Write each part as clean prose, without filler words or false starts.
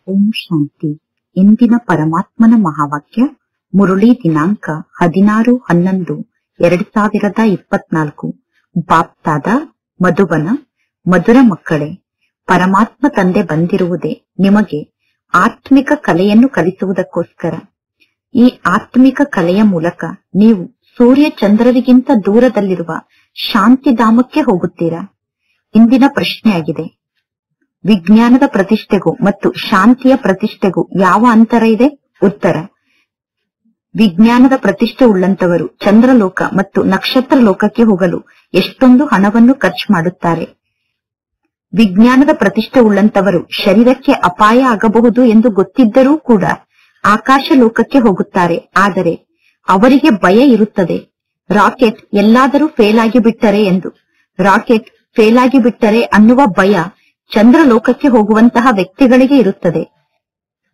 ಓಂ ಶಾಂತಿ. ಇಂದಿನ ಪರಮಾತ್ಮನ ಮಹಾವಾಕ್ಯ ಮುರುಳಿ ದಿನಾಂಕ 16/11/2024. ಬಾಪ್ತಾದ ಮಧುಬನ. ಮಧುರ ಮಕ್ಕಳೇ, ಪರಮಾತ್ಮ ತಂದೆ ಬಂದಿರುವುದೇ ನಿಮಗೆ ಆತ್ಮಿಕ ಕಲೆಯನ್ನು ಕಲಿಸುವುದಕ್ಕೋಸ್ಕರ. ಈ ಆತ್ಮಿಕ ಕಲೆಯ ಮೂಲಕ ನೀವು ಸೂರ್ಯ ಚಂದ್ರರಿಗಿಂತ ದೂರದಲ್ಲಿರುವ ಶಾಂತಿಧಾಮಕ್ಕೆ ಹೋಗುತ್ತೀರಾ. ಇಂದಿನ ಪ್ರಶ್ನೆಯಾಗಿದೆ, ವಿಜ್ಞಾನದ ಪ್ರತಿಷ್ಠೆಗೂ ಮತ್ತು ಶಾಂತಿಯ ಪ್ರತಿಷ್ಠೆಗೂ ಯಾವ ಅಂತರ ಇದೆ? ಉತ್ತರ: ವಿಜ್ಞಾನದ ಪ್ರತಿಷ್ಠೆ ಉಳ್ಳಂತವರು ಚಂದ್ರಲೋಕ ಮತ್ತು ನಕ್ಷತ್ರ ಲೋಕಕ್ಕೆ ಹೋಗಲು ಎಷ್ಟೊಂದು ಹಣವನ್ನು ಖರ್ಚು ಮಾಡುತ್ತಾರೆ. ವಿಜ್ಞಾನದ ಪ್ರತಿಷ್ಠೆ ಉಳ್ಳಂತವರು ಶರೀರಕ್ಕೆ ಅಪಾಯ ಆಗಬಹುದು ಎಂದು ಗೊತ್ತಿದ್ದರೂ ಕೂಡ ಆಕಾಶ ಲೋಕಕ್ಕೆ ಹೋಗುತ್ತಾರೆ. ಆದರೆ ಅವರಿಗೆ ಭಯ ಇರುತ್ತದೆ, ರಾಕೆಟ್ ಎಲ್ಲಾದರೂ ಫೇಲ್ ಆಗಿಬಿಟ್ಟರೆ ಎಂದು. ರಾಕೆಟ್ ಫೇಲ್ ಆಗಿಬಿಟ್ಟರೆ ಅನ್ನುವ ಭಯ ಚಂದ್ರಲೋಕಕ್ಕೆ ಹೋಗುವಂತಹ ವ್ಯಕ್ತಿಗಳಿಗೆ ಇರುತ್ತದೆ.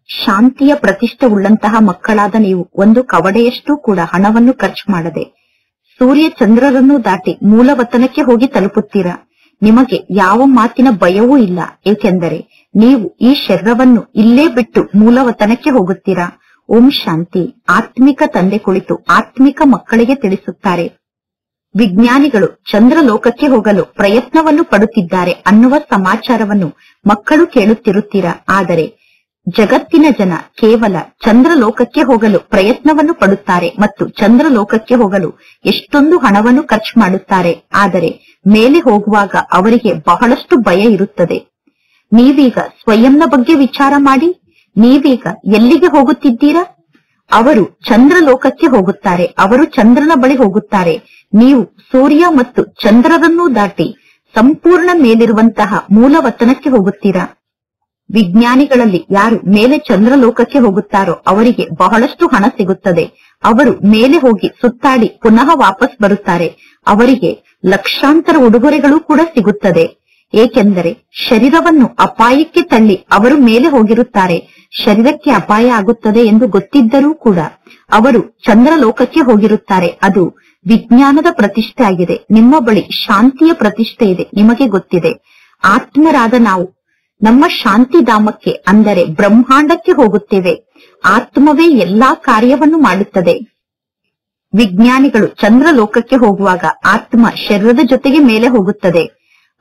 ಶಾಂತಿಯ ಪ್ರತಿಷ್ಠೆ ಉಳ್ಳಂತಹ ಮಕ್ಕಳಾದ ನೀವು ಒಂದು ಕವಡೆಯಷ್ಟು ಕೂಡ ಹಣವನ್ನು ಖರ್ಚು ಮಾಡದೆ ಸೂರ್ಯ ಚಂದ್ರರನ್ನು ದಾಟಿ ಮೂಲವತನಕ್ಕೆ ಹೋಗಿ ತಲುಪುತ್ತೀರಾ. ನಿಮಗೆ ಯಾವ ಮಾತಿನ ಭಯವೂ ಇಲ್ಲ, ಏಕೆಂದರೆ ನೀವು ಈ ಶರೀರವನ್ನು ಇಲ್ಲೇ ಬಿಟ್ಟು ಮೂಲವತನಕ್ಕೆ ಹೋಗುತ್ತೀರಾ. ಓಂ ಶಾಂತಿ. ಆತ್ಮಿಕ ತಂದೆ ಕುಳಿತು ಆತ್ಮಿಕ ಮಕ್ಕಳಿಗೆ ತಿಳಿಸುತ್ತಾರೆ, ವಿಜ್ಞಾನಿಗಳು ಚಂದ್ರಲೋಕಕ್ಕೆ ಹೋಗಲು ಪ್ರಯತ್ನವನ್ನು ಪಡುತ್ತಿದ್ದಾರೆ ಅನ್ನುವ ಸಮಾಚಾರವನ್ನು ಮಕ್ಕಳು ಕೇಳುತ್ತಿರುತ್ತೀರಾ. ಆದರೆ ಜಗತ್ತಿನ ಜನ ಕೇವಲ ಚಂದ್ರಲೋಕಕ್ಕೆ ಹೋಗಲು ಪ್ರಯತ್ನವನ್ನು ಪಡುತ್ತಾರೆ ಮತ್ತು ಚಂದ್ರಲೋಕಕ್ಕೆ ಹೋಗಲು ಎಷ್ಟೊಂದು ಹಣವನ್ನು ಖರ್ಚು ಮಾಡುತ್ತಾರೆ. ಆದರೆ ಮೇಲೆ ಹೋಗುವಾಗ ಅವರಿಗೆ ಬಹಳಷ್ಟು ಭಯ ಇರುತ್ತದೆ. ನೀವೀಗ ಸ್ವಯಂನ ಬಗ್ಗೆ ವಿಚಾರ ಮಾಡಿ. ನೀವೀಗ ಎಲ್ಲಿಗೆ ಹೋಗುತ್ತಿದ್ದೀರಾ? ಅವರು ಚಂದ್ರಲೋಕಕ್ಕೆ ಹೋಗುತ್ತಾರೆ, ಅವರು ಚಂದ್ರನ ಬಳಿ ಹೋಗುತ್ತಾರೆ. ನೀವು ಸೂರ್ಯ ಮತ್ತು ಚಂದ್ರರನ್ನೂ ದಾಟಿ ಸಂಪೂರ್ಣ ಮೇಲಿರುವಂತಹ ಮೂಲವತನಕ್ಕೆ ಹೋಗುತ್ತೀರಾ. ವಿಜ್ಞಾನಿಗಳಲ್ಲಿ ಯಾರು ಮೇಲೆ ಚಂದ್ರಲೋಕಕ್ಕೆ ಹೋಗುತ್ತಾರೋ ಅವರಿಗೆ ಬಹಳಷ್ಟು ಹಣ ಸಿಗುತ್ತದೆ. ಅವರು ಮೇಲೆ ಹೋಗಿ ಸುತ್ತಾಡಿ ಪುನಃ ವಾಪಸ್ ಬರುತ್ತಾರೆ. ಅವರಿಗೆ ಲಕ್ಷಾಂತರ ಉಡುಗೊರೆಗಳು ಕೂಡ ಸಿಗುತ್ತದೆ. ಏಕೆಂದರೆ ಶರೀರವನ್ನು ಅಪಾಯಕ್ಕೆ ತಳ್ಳಿ ಅವರು ಮೇಲೆ ಹೋಗಿರುತ್ತಾರೆ. ಶರೀರಕ್ಕೆ ಅಪಾಯ ಆಗುತ್ತದೆ ಎಂದು ಗೊತ್ತಿದ್ದರೂ ಕೂಡ ಅವರು ಚಂದ್ರಲೋಕಕ್ಕೆ ಹೋಗಿರುತ್ತಾರೆ. ಅದು ವಿಜ್ಞಾನದ ಪ್ರತಿಷ್ಠೆ ಆಗಿದೆ. ನಿಮ್ಮ ಬಳಿ ಶಾಂತಿಯ ಪ್ರತಿಷ್ಠೆ ಇದೆ, ನಿಮಗೆ ಗೊತ್ತಿದೆ. ಆತ್ಮರಾದ ನಾವು ನಮ್ಮ ಶಾಂತಿಧಾಮಕ್ಕೆ ಅಂದರೆ ಬ್ರಹ್ಮಾಂಡಕ್ಕೆ ಹೋಗುತ್ತೇವೆ. ಆತ್ಮವೇ ಎಲ್ಲಾ ಕಾರ್ಯವನ್ನು ಮಾಡುತ್ತದೆ. ವಿಜ್ಞಾನಿಗಳು ಚಂದ್ರಲೋಕಕ್ಕೆ ಹೋಗುವಾಗ ಆತ್ಮ ಶರೀರದ ಜೊತೆಗೆ ಮೇಲೆ ಹೋಗುತ್ತದೆ.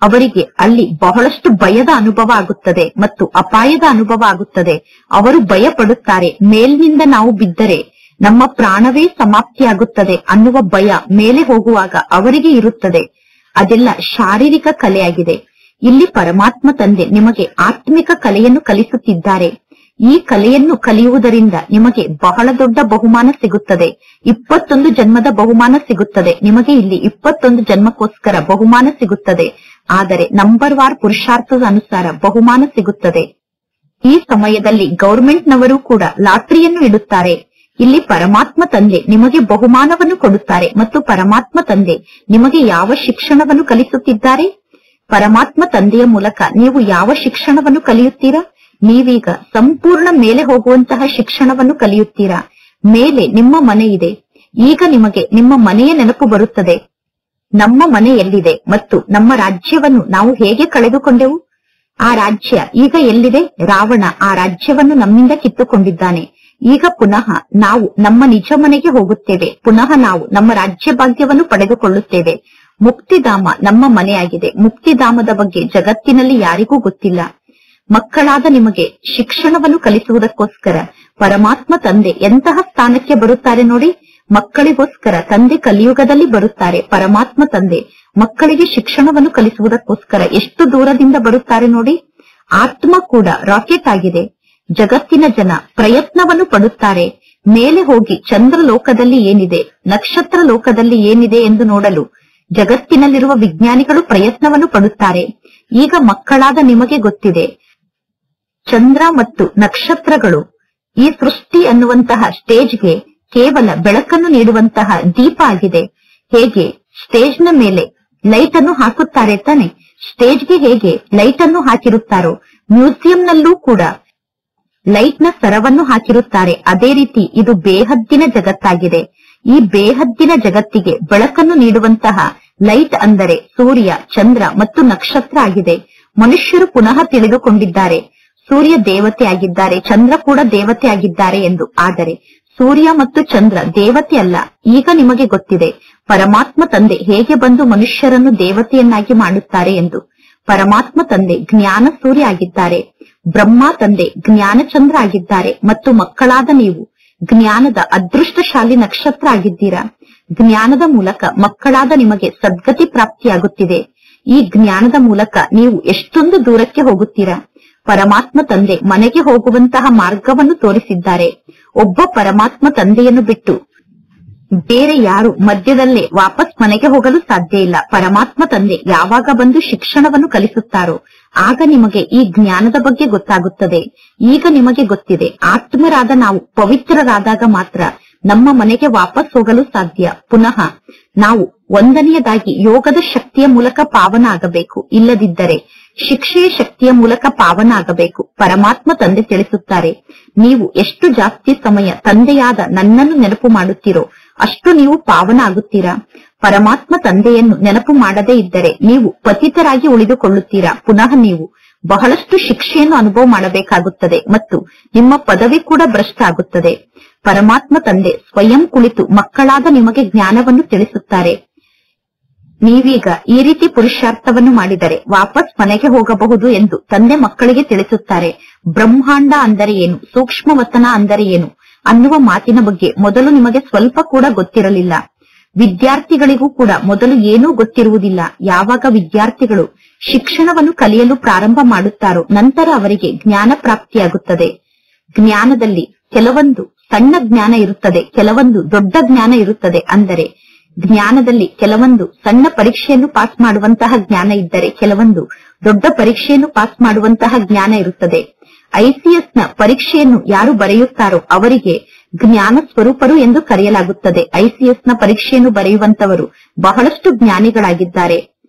ಅವರಿಗೆ ಅಲ್ಲಿ ಬಹಳಷ್ಟು ಭಯದ ಅನುಭವ ಆಗುತ್ತದೆ ಮತ್ತು ಅಪಾಯದ ಅನುಭವ ಆಗುತ್ತದೆ. ಅವರು ಭಯ ಪಡುತ್ತಾರೆ, ಮೇಲಿನಿಂದ ನಾವು ಬಿದ್ದರೆ ನಮ್ಮ ಪ್ರಾಣವೇ ಸಮಾಪ್ತಿಯಾಗುತ್ತದೆ ಅನ್ನುವ ಭಯ ಮೇಲೆ ಹೋಗುವಾಗ ಅವರಿಗೆ ಇರುತ್ತದೆ. ಅದೆಲ್ಲ ಶಾರೀರಿಕ ಕಲೆಯಾಗಿದೆ. ಇಲ್ಲಿ ಪರಮಾತ್ಮ ತಂದೆ ನಿಮಗೆ ಆತ್ಮಿಕ ಕಲೆಯನ್ನು ಕಲಿಸುತ್ತಿದ್ದಾರೆ. ಈ ಕಲೆಯನ್ನು ಕಲಿಯುವುದರಿಂದ ನಿಮಗೆ ಬಹಳ ದೊಡ್ಡ ಬಹುಮಾನ ಸಿಗುತ್ತದೆ. 21 ಜನ್ಮದ ಬಹುಮಾನ ಸಿಗುತ್ತದೆ. ನಿಮಗೆ ಇಲ್ಲಿ 21 ಜನ್ಮಕ್ಕೋಸ್ಕರ ಬಹುಮಾನ ಸಿಗುತ್ತದೆ. ಆದರೆ ನಂಬರ್ ವಾರ್ ಪುರುಷಾರ್ಥದ ಅನುಸಾರ ಬಹುಮಾನ ಸಿಗುತ್ತದೆ. ಈ ಸಮಯದಲ್ಲಿ ಗವರ್ಮೆಂಟ್ನವರು ಕೂಡ ಲಾಟರಿಯನ್ನು ಇಡುತ್ತಾರೆ. ಇಲ್ಲಿ ಪರಮಾತ್ಮ ತಂದೆ ನಿಮಗೆ ಬಹುಮಾನವನ್ನು ಕೊಡುತ್ತಾರೆ ಮತ್ತು ಪರಮಾತ್ಮ ತಂದೆ ನಿಮಗೆ ಯಾವ ಶಿಕ್ಷಣವನ್ನು ಕಲಿಸುತ್ತಿದ್ದಾರೆ? ಪರಮಾತ್ಮ ತಂದೆಯ ಮೂಲಕ ನೀವು ಯಾವ ಶಿಕ್ಷಣವನ್ನು ಕಲಿಯುತ್ತೀರಾ? ನೀವೀಗ ಸಂಪೂರ್ಣ ಮೇಲೆ ಹೋಗುವಂತಹ ಶಿಕ್ಷಣವನ್ನು ಕಲಿಯುತ್ತೀರಾ. ಮೇಲೆ ನಿಮ್ಮ ಮನೆ ಇದೆ. ಈಗ ನಿಮಗೆ ನಿಮ್ಮ ಮನೆಯ ನೆನಪು ಬರುತ್ತದೆ. ನಮ್ಮ ಮನೆ ಎಲ್ಲಿದೆ ಮತ್ತು ನಮ್ಮ ರಾಜ್ಯವನ್ನು ನಾವು ಹೇಗೆ ಕಳೆದುಕೊಂಡೆವು? ಆ ರಾಜ್ಯ ಈಗ ಎಲ್ಲಿದೆ? ರಾವಣ ಆ ರಾಜ್ಯವನ್ನು ನಮ್ಮಿಂದ ಕಿತ್ತುಕೊಂಡಿದ್ದಾನೆ. ಈಗ ಪುನಃ ನಾವು ನಮ್ಮ ನಿಜ ಮನೆಗೆ ಹೋಗುತ್ತೇವೆ. ಪುನಃ ನಾವು ನಮ್ಮ ರಾಜ್ಯ ಭಾಗ್ಯವನ್ನು ಪಡೆದುಕೊಳ್ಳುತ್ತೇವೆ. ಮುಕ್ತಿಧಾಮ ನಮ್ಮ ಮನೆಯಾಗಿದೆ. ಮುಕ್ತಿಧಾಮದ ಬಗ್ಗೆ ಜಗತ್ತಿನಲ್ಲಿ ಯಾರಿಗೂ ಗೊತ್ತಿಲ್ಲ. ಮಕ್ಕಳಾದ ನಿಮಗೆ ಶಿಕ್ಷಣವನ್ನು ಕಲಿಸುವುದಕ್ಕೋಸ್ಕರ ಪರಮಾತ್ಮ ತಂದೆ ಎಂತಹ ಸ್ಥಾನಕ್ಕೆ ಬರುತ್ತಾರೆ ನೋಡಿ. ಮಕ್ಕಳಿಗೋಸ್ಕರ ತಂದೆ ಕಲಿಯುಗದಲ್ಲಿ ಬರುತ್ತಾರೆ. ಪರಮಾತ್ಮ ತಂದೆ ಮಕ್ಕಳಿಗೆ ಶಿಕ್ಷಣವನ್ನು ಕಲಿಸುವುದಕ್ಕೋಸ್ಕರ ಎಷ್ಟು ದೂರದಿಂದ ಬರುತ್ತಾರೆ ನೋಡಿ. ಆತ್ಮ ಕೂಡ ರಾಕೆಟ್ ಆಗಿದೆ. ಜಗತ್ತಿನ ಜನ ಪ್ರಯತ್ನವನ್ನು ಪಡುತ್ತಾರೆ ಮೇಲೆ ಹೋಗಿ ಚಂದ್ರಲೋಕದಲ್ಲಿ ಏನಿದೆ, ನಕ್ಷತ್ರ ಲೋಕದಲ್ಲಿ ಏನಿದೆ ಎಂದು ನೋಡಲು. ಜಗತ್ತಿನಲ್ಲಿರುವ ವಿಜ್ಞಾನಿಗಳು ಪ್ರಯತ್ನವನ್ನು ಪಡುತ್ತಾರೆ. ಈಗ ಮಕ್ಕಳಾದ ನಿಮಗೆ ಗೊತ್ತಿದೆ, ಚಂದ್ರ ಮತ್ತು ನಕ್ಷತ್ರಗಳು ಈ ಸೃಷ್ಟಿ ಅನ್ನುವಂತಹ ಸ್ಟೇಜ್ಗೆ ಕೇವಲ ಬೆಳಕನ್ನು ನೀಡುವಂತಹ ದೀಪ ಆಗಿದೆ. ಹೇಗೆ ಸ್ಟೇಜ್ನ ಮೇಲೆ ಲೈಟ್ ಅನ್ನು ಹಾಕುತ್ತಾರೆ ತಾನೆ, ಸ್ಟೇಜ್ಗೆ ಹೇಗೆ ಲೈಟ್ ಅನ್ನು ಹಾಕಿರುತ್ತಾರೋ ಮ್ಯೂಸಿಯಂನಲ್ಲೂ ಕೂಡ ಲೈಟ್ನ ಸರವನ್ನು ಹಾಕಿರುತ್ತಾರೆ. ಅದೇ ರೀತಿ ಇದು ಬೇಹದ್ದಿನ ಜಗತ್ತಾಗಿದೆ. ಈ ಬೇಹದ್ದಿನ ಜಗತ್ತಿಗೆ ಬೆಳಕನ್ನು ನೀಡುವಂತಹ ಲೈಟ್ ಅಂದರೆ ಸೂರ್ಯ, ಚಂದ್ರ ಮತ್ತು ನಕ್ಷತ್ರ ಆಗಿದೆ. ಮನುಷ್ಯರು ಪುನಃ ತಿಳಿದುಕೊಂಡಿದ್ದಾರೆ ಸೂರ್ಯ ದೇವತೆ ಆಗಿದ್ದಾರೆ, ಚಂದ್ರ ಕೂಡ ದೇವತೆ ಆಗಿದ್ದಾರೆ ಎಂದು. ಆದರೆ ಸೂರ್ಯ ಮತ್ತು ಚಂದ್ರ ದೇವತೆ ಅಲ್ಲ. ಈಗ ನಿಮಗೆ ಗೊತ್ತಿದೆ ಪರಮಾತ್ಮ ತಂದೆ ಹೇಗೆ ಬಂದು ಮನುಷ್ಯರನ್ನು ದೇವತೆಯನ್ನಾಗಿ ಮಾಡುತ್ತಾರೆ ಎಂದು. ಪರಮಾತ್ಮ ತಂದೆ ಜ್ಞಾನ ಸೂರ್ಯ ಆಗಿದ್ದಾರೆ, ಬ್ರಹ್ಮ ತಂದೆ ಜ್ಞಾನ ಚಂದ್ರ ಆಗಿದ್ದಾರೆ, ಮತ್ತು ಮಕ್ಕಳಾದ ನೀವು ಜ್ಞಾನದ ಅದೃಷ್ಟಶಾಲಿ ನಕ್ಷತ್ರ ಆಗಿದ್ದೀರಾ. ಜ್ಞಾನದ ಮೂಲಕ ಮಕ್ಕಳಾದ ನಿಮಗೆ ಸದ್ಗತಿ ಪ್ರಾಪ್ತಿಯಾಗುತ್ತಿದೆ. ಈ ಜ್ಞಾನದ ಮೂಲಕ ನೀವು ಎಷ್ಟೊಂದು ದೂರಕ್ಕೆ ಹೋಗುತ್ತೀರಾ. ಪರಮಾತ್ಮ ತಂದೆ ಮನೆಗೆ ಹೋಗುವಂತಹ ಮಾರ್ಗವನ್ನು ತೋರಿಸಿದ್ದಾರೆ. ಒಬ್ಬ ಪರಮಾತ್ಮ ತಂದೆಯನ್ನು ಬಿಟ್ಟು ಬೇರೆ ಯಾರು ಮಧ್ಯದಲ್ಲೇ ವಾಪಸ್ ಮನೆಗೆ ಹೋಗಲು ಸಾಧ್ಯ ಇಲ್ಲ. ಪರಮಾತ್ಮ ತಂದೆ ಯಾವಾಗ ಬಂದು ಶಿಕ್ಷಣವನ್ನು ಕಲಿಸುತ್ತಾರೋ ಆಗ ನಿಮಗೆ ಈ ಜ್ಞಾನದ ಬಗ್ಗೆ ಗೊತ್ತಾಗುತ್ತದೆ. ಈಗ ನಿಮಗೆ ಗೊತ್ತಿದೆ ಆತ್ಮರಾದ ನಾವು ಪವಿತ್ರರಾದಾಗ ಮಾತ್ರ ನಮ್ಮ ಮನೆಗೆ ವಾಪಸ್ ಹೋಗಲು ಸಾಧ್ಯ. ಪುನಃ ನಾವು ಒಂದನೆಯದಾಗಿ ಯೋಗದ ಶಕ್ತಿಯ ಮೂಲಕ ಪಾವನ ಆಗಬೇಕು, ಇಲ್ಲದಿದ್ದರೆ ಶಿಕ್ಷೆಯ ಶಕ್ತಿಯ ಮೂಲಕ ಪಾವನ ಆಗಬೇಕು. ಪರಮಾತ್ಮ ತಂದೆ ತಿಳಿಸುತ್ತಾರೆ, ನೀವು ಎಷ್ಟು ಜಾಸ್ತಿ ಸಮಯ ತಂದೆಯಾದ ನನ್ನನ್ನು ನೆನಪು ಮಾಡುತ್ತೀರೋ ಅಷ್ಟು ನೀವು ಪಾವನ ಆಗುತ್ತೀರಾ. ಪರಮಾತ್ಮ ತಂದೆಯನ್ನು ನೆನಪು ಮಾಡದೇ ಇದ್ದರೆ ನೀವು ಪತಿತರಾಗಿ ಉಳಿದುಕೊಳ್ಳುತ್ತೀರಾ. ಪುನಃ ನೀವು ಬಹಳಷ್ಟು ಶಿಕ್ಷೆಯನ್ನು ಅನುಭವ ಮಾಡಬೇಕಾಗುತ್ತದೆ ಮತ್ತು ನಿಮ್ಮ ಪದವಿ ಕೂಡ ಭ್ರಷ್ಟ ಆಗುತ್ತದೆ. ಪರಮಾತ್ಮ ತಂದೆ ಸ್ವಯಂ ಕುಳಿತು ಮಕ್ಕಳಾದ ನಿಮಗೆ ಜ್ಞಾನವನ್ನು ತಿಳಿಸುತ್ತಾರೆ. ನೀವೀಗ ಈ ರೀತಿ ಪುರುಷಾರ್ಥವನ್ನು ಮಾಡಿದರೆ ವಾಪಸ್ ಮನೆಗೆ ಹೋಗಬಹುದು ಎಂದು ತಂದೆ ಮಕ್ಕಳಿಗೆ ತಿಳಿಸುತ್ತಾರೆ. ಬ್ರಹ್ಮಾಂಡ ಅಂದರೆ ಏನು, ಸೂಕ್ಷ್ಮವತನ ಅಂದರೆ ಏನು ಅನ್ನುವ ಮಾತಿನ ಬಗ್ಗೆ ಮೊದಲು ನಿಮಗೆ ಸ್ವಲ್ಪ ಕೂಡ ಗೊತ್ತಿರಲಿಲ್ಲ. ವಿದ್ಯಾರ್ಥಿಗಳಿಗೂ ಕೂಡ ಮೊದಲು ಏನೂ ಗೊತ್ತಿರುವುದಿಲ್ಲ. ಯಾವಾಗ ವಿದ್ಯಾರ್ಥಿಗಳು ಶಿಕ್ಷಣವನ್ನು ಕಲಿಯಲು ಪ್ರಾರಂಭ ಮಾಡುತ್ತಾರೋ ನಂತರ ಅವರಿಗೆ ಜ್ಞಾನ ಪ್ರಾಪ್ತಿಯಾಗುತ್ತದೆ. ಜ್ಞಾನದಲ್ಲಿ ಕೆಲವೊಂದು ಸಣ್ಣ ಜ್ಞಾನ ಇರುತ್ತದೆ, ಕೆಲವೊಂದು ದೊಡ್ಡ ಜ್ಞಾನ ಇರುತ್ತದೆ. ಅಂದರೆ ಜ್ಞಾನದಲ್ಲಿ ಕೆಲವೊಂದು ಸಣ್ಣ ಪರೀಕ್ಷೆಯನ್ನು ಪಾಸ್ ಮಾಡುವಂತಹ ಜ್ಞಾನ ಇದ್ದರೆ ಕೆಲವೊಂದು ದೊಡ್ಡ ಪರೀಕ್ಷೆಯನ್ನು ಪಾಸ್ ಮಾಡುವಂತಹ ಜ್ಞಾನ ಇರುತ್ತದೆ. ಐಸಿಎಸ್ ನ ಪರೀಕ್ಷೆಯನ್ನು ಯಾರು ಬರೆಯುತ್ತಾರೋ ಅವರಿಗೆ ಜ್ಞಾನ ಸ್ವರೂಪರು ಎಂದು ಕರೆಯಲಾಗುತ್ತದೆ. ಐಸಿಎಸ್ ನ ಪರೀಕ್ಷೆಯನ್ನು ಬರೆಯುವಂತವರು ಬಹಳಷ್ಟು ಜ್ಞಾನಿಗಳಾಗಿದ್ದಾರೆ.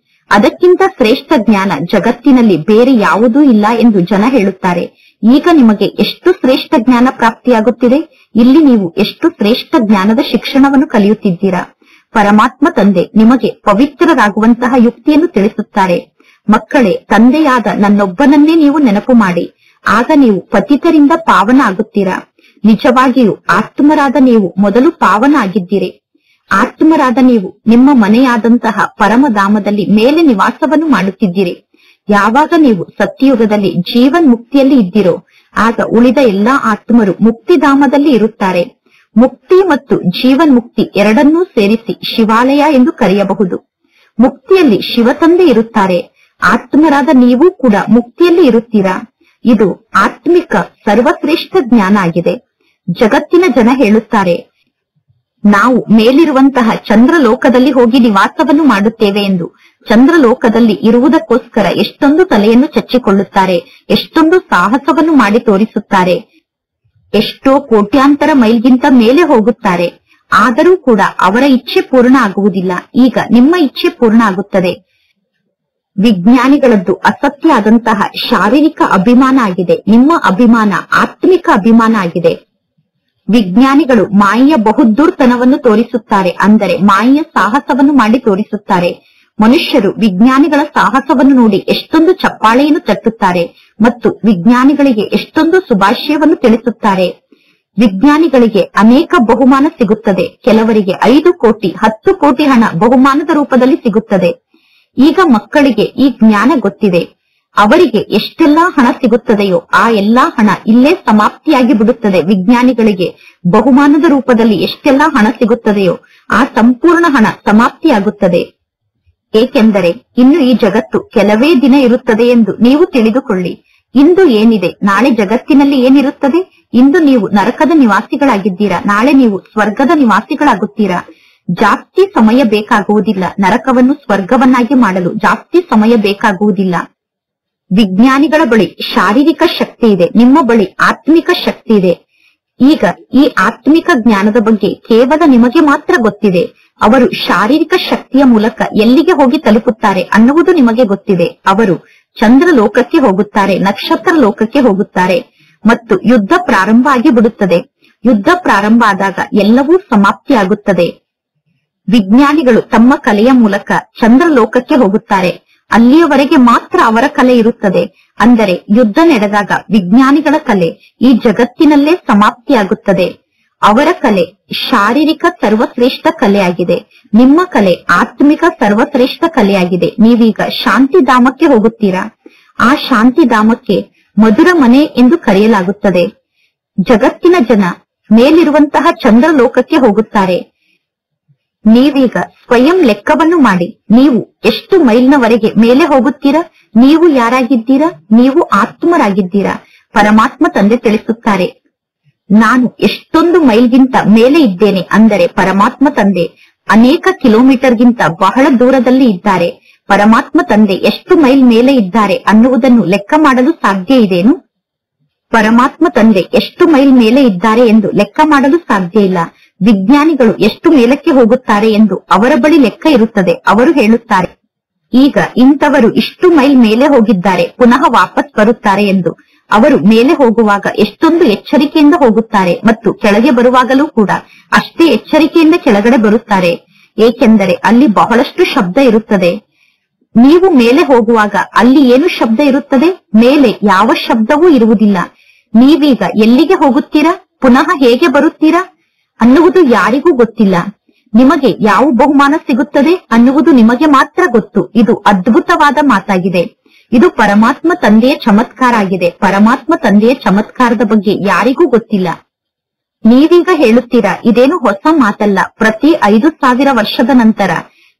ಅದಕ್ಕಿಂತ ಶ್ರೇಷ್ಠ ಜ್ಞಾನ ಜಗತ್ತಿನಲ್ಲಿ ಬೇರೆ ಯಾವುದೂ ಇಲ್ಲ ಎಂದು ಜನ ಹೇಳುತ್ತಾರೆ. ಈಗ ನಿಮಗೆ ಎಷ್ಟು ಶ್ರೇಷ್ಠ ಜ್ಞಾನ ಪ್ರಾಪ್ತಿಯಾಗುತ್ತಿದೆ. ಇಲ್ಲಿ ನೀವು ಎಷ್ಟು ಶ್ರೇಷ್ಠ ಜ್ಞಾನದ ಶಿಕ್ಷಣವನ್ನು ಕಲಿಯುತ್ತಿದ್ದೀರಾ. ಪರಮಾತ್ಮ ತಂದೆ ನಿಮಗೆ ಪವಿತ್ರರಾಗುವಂತಹ ಯುಕ್ತಿಯನ್ನು ತಿಳಿಸುತ್ತಾರೆ. ಮಕ್ಕಳೇ, ತಂದೆಯಾದ ನನ್ನೊಬ್ಬನನ್ನೇ ನೀವು ನೆನಪು ಮಾಡಿ, ಆಗ ನೀವು ಪತಿತರಿಂದ ಪಾವನ ಆಗುತ್ತೀರಾ. ನಿಜವಾಗಿಯೂ ಆತ್ಮರಾದ ನೀವು ಮೊದಲು ಪಾವನ ಆಗಿದ್ದೀರಿ. ಆತ್ಮರಾದ ನೀವು ನಿಮ್ಮ ಮನೆಯಾದಂತಹ ಪರಮಧಾಮದಲ್ಲಿ ಮೇಲೆ ನಿವಾಸವನ್ನು ಮಾಡುತ್ತಿದ್ದೀರಿ. ಯಾವಾಗ ನೀವು ಸತ್ಯಯುಗದಲ್ಲಿ ಜೀವನ್ ಮುಕ್ತಿಯಲ್ಲಿ ಇದ್ದೀರೋ ಆಗ ಉಳಿದ ಎಲ್ಲಾ ಆತ್ಮರು ಮುಕ್ತಿಧಾಮದಲ್ಲಿ ಇರುತ್ತಾರೆ. ಮುಕ್ತಿ ಮತ್ತು ಜೀವನ್ ಮುಕ್ತಿ ಎರಡನ್ನೂ ಸೇರಿಸಿ ಶಿವಾಲಯ ಎಂದು ಕರೆಯಬಹುದು. ಮುಕ್ತಿಯಲ್ಲಿ ಶಿವತಂದೆ ಇರುತ್ತಾರೆ. ಆತ್ಮರಾದ ನೀವು ಕೂಡ ಮುಕ್ತಿಯಲ್ಲಿ ಇರುತ್ತೀರಾ. ಇದು ಆತ್ಮಿಕ ಸರ್ವಶ್ರೇಷ್ಠ ಜ್ಞಾನ ಆಗಿದೆ. ಜಗತ್ತಿನ ಜನ ಹೇಳುತ್ತಾರೆ, ನಾವು ಮೇಲಿರುವಂತಹ ಚಂದ್ರಲೋಕದಲ್ಲಿ ಹೋಗಿ ನಿವಾಸವನ್ನು ಮಾಡುತ್ತೇವೆ ಎಂದು. ಚಂದ್ರಲೋಕದಲ್ಲಿ ಇರುವುದಕ್ಕೋಸ್ಕರ ಎಷ್ಟೊಂದು ತಲೆಯನ್ನು ಚಚ್ಚಿಕೊಳ್ಳುತ್ತಾರೆ, ಎಷ್ಟೊಂದು ಸಾಹಸವನ್ನು ಮಾಡಿ ತೋರಿಸುತ್ತಾರೆ, ಎಷ್ಟೋ ಕೋಟ್ಯಾಂತರ ಮೈಲ್ಗಿಂತ ಮೇಲೆ ಹೋಗುತ್ತಾರೆ. ಆದರೂ ಕೂಡ ಅವರ ಇಚ್ಛೆ ಪೂರ್ಣ ಆಗುವುದಿಲ್ಲ. ಈಗ ನಿಮ್ಮ ಇಚ್ಛೆ ಪೂರ್ಣ ಆಗುತ್ತದೆ. ವಿಜ್ಞಾನಿಗಳದ್ದು ಅಸತ್ಯ ಆದಂತಹ ಶಾರೀರಿಕ ಅಭಿಮಾನ ಆಗಿದೆ. ನಿಮ್ಮ ಅಭಿಮಾನ ಆತ್ಮಿಕ ಅಭಿಮಾನ ಆಗಿದೆ. ವಿಜ್ಞಾನಿಗಳು ಮಾಯೆಯ ಬಹುದೂರ್ತನವನ್ನು ತೋರಿಸುತ್ತಾರೆ, ಅಂದರೆ ಮಾಯೆಯ ಸಾಹಸವನ್ನು ಮಾಡಿ ತೋರಿಸುತ್ತಾರೆ. ಮನುಷ್ಯರು ವಿಜ್ಞಾನಿಗಳ ಸಾಹಸವನ್ನು ನೋಡಿ ಎಷ್ಟೊಂದು ಚಪ್ಪಾಳೆಯನ್ನು ತಟ್ಟುತ್ತಾರೆ ಮತ್ತು ವಿಜ್ಞಾನಿಗಳಿಗೆ ಎಷ್ಟೊಂದು ಶುಭಾಶಯವನ್ನು ತಿಳಿಸುತ್ತಾರೆ. ವಿಜ್ಞಾನಿಗಳಿಗೆ ಅನೇಕ ಬಹುಮಾನ ಸಿಗುತ್ತದೆ. ಕೆಲವರಿಗೆ 5 ಕೋಟಿ 10 ಕೋಟಿ ಹಣ ಬಹುಮಾನದ ರೂಪದಲ್ಲಿ ಸಿಗುತ್ತದೆ. ಈಗ ಮಕ್ಕಳಿಗೆ ಈ ಜ್ಞಾನ ಗೊತ್ತಿದೆ. ಅವರಿಗೆ ಎಷ್ಟೆಲ್ಲಾ ಹಣ ಸಿಗುತ್ತದೆಯೋ ಆ ಎಲ್ಲಾ ಹಣ ಇಲ್ಲೇ ಸಮಾಪ್ತಿಯಾಗಿ ಬಿಡುತ್ತದೆ. ವಿಜ್ಞಾನಿಗಳಿಗೆ ಬಹುಮಾನದ ರೂಪದಲ್ಲಿ ಎಷ್ಟೆಲ್ಲಾ ಹಣ ಸಿಗುತ್ತದೆಯೋ ಆ ಸಂಪೂರ್ಣ ಹಣ ಸಮಾಪ್ತಿಯಾಗುತ್ತದೆ. ಏಕೆಂದರೆ ಇನ್ನು ಈ ಜಗತ್ತು ಕೆಲವೇ ದಿನ ಇರುತ್ತದೆ ಎಂದು ನೀವು ತಿಳಿದುಕೊಳ್ಳಿ. ಇಂದು ಏನಿದೆ ನಾಳೆ ಜಗತ್ತಿನಲ್ಲಿ ಏನಿರುತ್ತದೆ. ಇಂದು ನೀವು ನರಕದ ನಿವಾಸಿಗಳಾಗಿದ್ದೀರಾ, ನಾಳೆ ನೀವು ಸ್ವರ್ಗದ ನಿವಾಸಿಗಳಾಗುತ್ತೀರಾ. ಜಾಸ್ತಿ ಸಮಯ ಬೇಕಾಗುವುದಿಲ್ಲ. ನರಕವನ್ನು ಸ್ವರ್ಗವನ್ನಾಗಿ ಮಾಡಲು ಜಾಸ್ತಿ ಸಮಯ ಬೇಕಾಗುವುದಿಲ್ಲ. ವಿಜ್ಞಾನಿಗಳ ಬಳಿ ಶಾರೀರಿಕ ಶಕ್ತಿ ಇದೆ, ನಿಮ್ಮ ಬಳಿ ಆತ್ಮಿಕ ಶಕ್ತಿ ಇದೆ. ಈಗ ಈ ಆತ್ಮಿಕ ಜ್ಞಾನದ ಬಗ್ಗೆ ಕೇವಲ ನಿಮಗೆ ಮಾತ್ರ ಗೊತ್ತಿದೆ. ಅವರು ಶಾರೀರಿಕ ಶಕ್ತಿಯ ಮೂಲಕ ಎಲ್ಲಿಗೆ ಹೋಗಿ ತಲುಪುತ್ತಾರೆ ಅನ್ನುವುದು ನಿಮಗೆ ಗೊತ್ತಿದೆ. ಅವರು ಚಂದ್ರ ಲೋಕಕ್ಕೆ ಹೋಗುತ್ತಾರೆ, ನಕ್ಷತ್ರ ಲೋಕಕ್ಕೆ ಹೋಗುತ್ತಾರೆ ಮತ್ತು ಯುದ್ಧ ಪ್ರಾರಂಭ ಆಗಿ ಬಿಡುತ್ತದೆ. ಯುದ್ಧ ಪ್ರಾರಂಭ ಆದಾಗ ಎಲ್ಲವೂ ಸಮಾಪ್ತಿಯಾಗುತ್ತದೆ. ವಿಜ್ಞಾನಿಗಳು ತಮ್ಮ ಕಲೆಯ ಮೂಲಕ ಚಂದ್ರ ಲೋಕಕ್ಕೆ ಹೋಗುತ್ತಾರೆ. ಅಲ್ಲಿಯವರೆಗೆ ಮಾತ್ರ ಅವರ ಕಲೆ ಇರುತ್ತದೆ. ಅಂದರೆ ಯುದ್ಧ ನಡೆದಾಗ ವಿಜ್ಞಾನಿಗಳ ಕಲೆ ಈ ಜಗತ್ತಿನಲ್ಲೇ ಸಮಾಪ್ತಿಯಾಗುತ್ತದೆ. ಅವರ ಕಲೆ ಶಾರೀರಿಕ ಸರ್ವಶ್ರೇಷ್ಠ ಕಲೆಯಾಗಿದೆ. ನಿಮ್ಮ ಕಲೆ ಆತ್ಮಿಕ ಸರ್ವಶ್ರೇಷ್ಠ ಕಲೆಯಾಗಿದೆ. ನೀವೀಗ ಶಾಂತಿಧಾಮಕ್ಕೆ ಹೋಗುತ್ತೀರಾ. ಆ ಶಾಂತಿಧಾಮಕ್ಕೆ ಮಧುರ ಮನೆ ಎಂದು ಕರೆಯಲಾಗುತ್ತದೆ. ಜಗತ್ತಿನ ಜನ ಮೇಲಿರುವಂತಹ ಚಂದ್ರಲೋಕಕ್ಕೆ ಹೋಗುತ್ತಾರೆ. ನೀವೀಗ ಸ್ವಯಂ ಲೆಕ್ಕವನ್ನು ಮಾಡಿ. ನೀವು ಎಷ್ಟು ಮೈಲ್ನವರೆಗೆ ಮೇಲೆ ಹೋಗುತ್ತೀರಾ? ನೀವು ಯಾರಾಗಿದ್ದೀರಾ? ನೀವು ಆತ್ಮರಾಗಿದ್ದೀರಾ. ಪರಮಾತ್ಮ ತಂದೆ ತಿಳಿಸುತ್ತಾರೆ, ನಾನು ಎಷ್ಟೊಂದು ಮೈಲ್ಗಿಂತ ಮೇಲೆ ಇದ್ದೇನೆ. ಅಂದರೆ ಪರಮಾತ್ಮ ತಂದೆ ಅನೇಕ ಕಿಲೋಮೀಟರ್ಗಿಂತ ಬಹಳ ದೂರದಲ್ಲಿ ಇದ್ದಾರೆ. ಪರಮಾತ್ಮ ತಂದೆ ಎಷ್ಟು ಮೈಲ್ ಮೇಲೆ ಇದ್ದಾರೆ ಅನ್ನುವುದನ್ನು ಲೆಕ್ಕ ಮಾಡಲು ಸಾಧ್ಯ ಇದೆನು? ಪರಮಾತ್ಮ ತಂದೆ ಎಷ್ಟು ಮೈಲ್ ಮೇಲೆ ಇದ್ದಾರೆ ಎಂದು ಲೆಕ್ಕ ಮಾಡಲು ಸಾಧ್ಯ ಇಲ್ಲ. ವಿಜ್ಞಾನಿಗಳು ಎಷ್ಟು ಮೇಲಕ್ಕೆ ಹೋಗುತ್ತಾರೆ ಎಂದು ಅವರ ಬಳಿ ಲೆಕ್ಕ ಇರುತ್ತದೆ. ಅವರು ಹೇಳುತ್ತಾರೆ, ಈಗ ಇಂಥವರು ಇಷ್ಟು ಮೈಲ್ ಮೇಲೆ ಹೋಗಿದ್ದಾರೆ, ಪುನಃ ವಾಪಸ್ ಬರುತ್ತಾರೆ ಎಂದು. ಅವರು ಮೇಲೆ ಹೋಗುವಾಗ ಎಷ್ಟೊಂದು ಎಚ್ಚರಿಕೆಯಿಂದ ಹೋಗುತ್ತಾರೆ ಮತ್ತು ಕೆಳಗೆ ಬರುವಾಗಲೂ ಕೂಡ ಅಷ್ಟೇ ಎಚ್ಚರಿಕೆಯಿಂದ ಕೆಳಗಡೆ ಬರುತ್ತಾರೆ. ಏಕೆಂದರೆ ಅಲ್ಲಿ ಬಹಳಷ್ಟು ಶಬ್ದ ಇರುತ್ತದೆ. ನೀವು ಮೇಲೆ ಹೋಗುವಾಗ ಅಲ್ಲಿ ಏನು ಶಬ್ದ ಇರುತ್ತದೆ? ಮೇಲೆ ಯಾವ ಶಬ್ದವೂ ಇರುವುದಿಲ್ಲ. ನೀವೀಗ ಎಲ್ಲಿಗೆ ಹೋಗುತ್ತೀರಾ, ಪುನಃ ಹೇಗೆ ಬರುತ್ತೀರಾ ಅನ್ನುವುದು ಯಾರಿಗೂ ಗೊತ್ತಿಲ್ಲ. ನಿಮಗೆ ಯಾವ ಬಹುಮಾನ ಸಿಗುತ್ತದೆ ಅನ್ನುವುದು ನಿಮಗೆ ಮಾತ್ರ ಗೊತ್ತು. ಇದು ಅದ್ಭುತವಾದ ಮಾತಾಗಿದೆ. ಇದು ಪರಮಾತ್ಮ ತಂದೆಯ ಚಮತ್ಕಾರ ಆಗಿದೆ. ಪರಮಾತ್ಮ ತಂದೆಯ ಚಮತ್ಕಾರದ ಬಗ್ಗೆ ಯಾರಿಗೂ ಗೊತ್ತಿಲ್ಲ. ನೀವೀಗ ಹೇಳುತ್ತೀರಾ, ಇದೇನು ಹೊಸ ಮಾತಲ್ಲ. ಪ್ರತಿ 5,000 ವರ್ಷದ ನಂತರ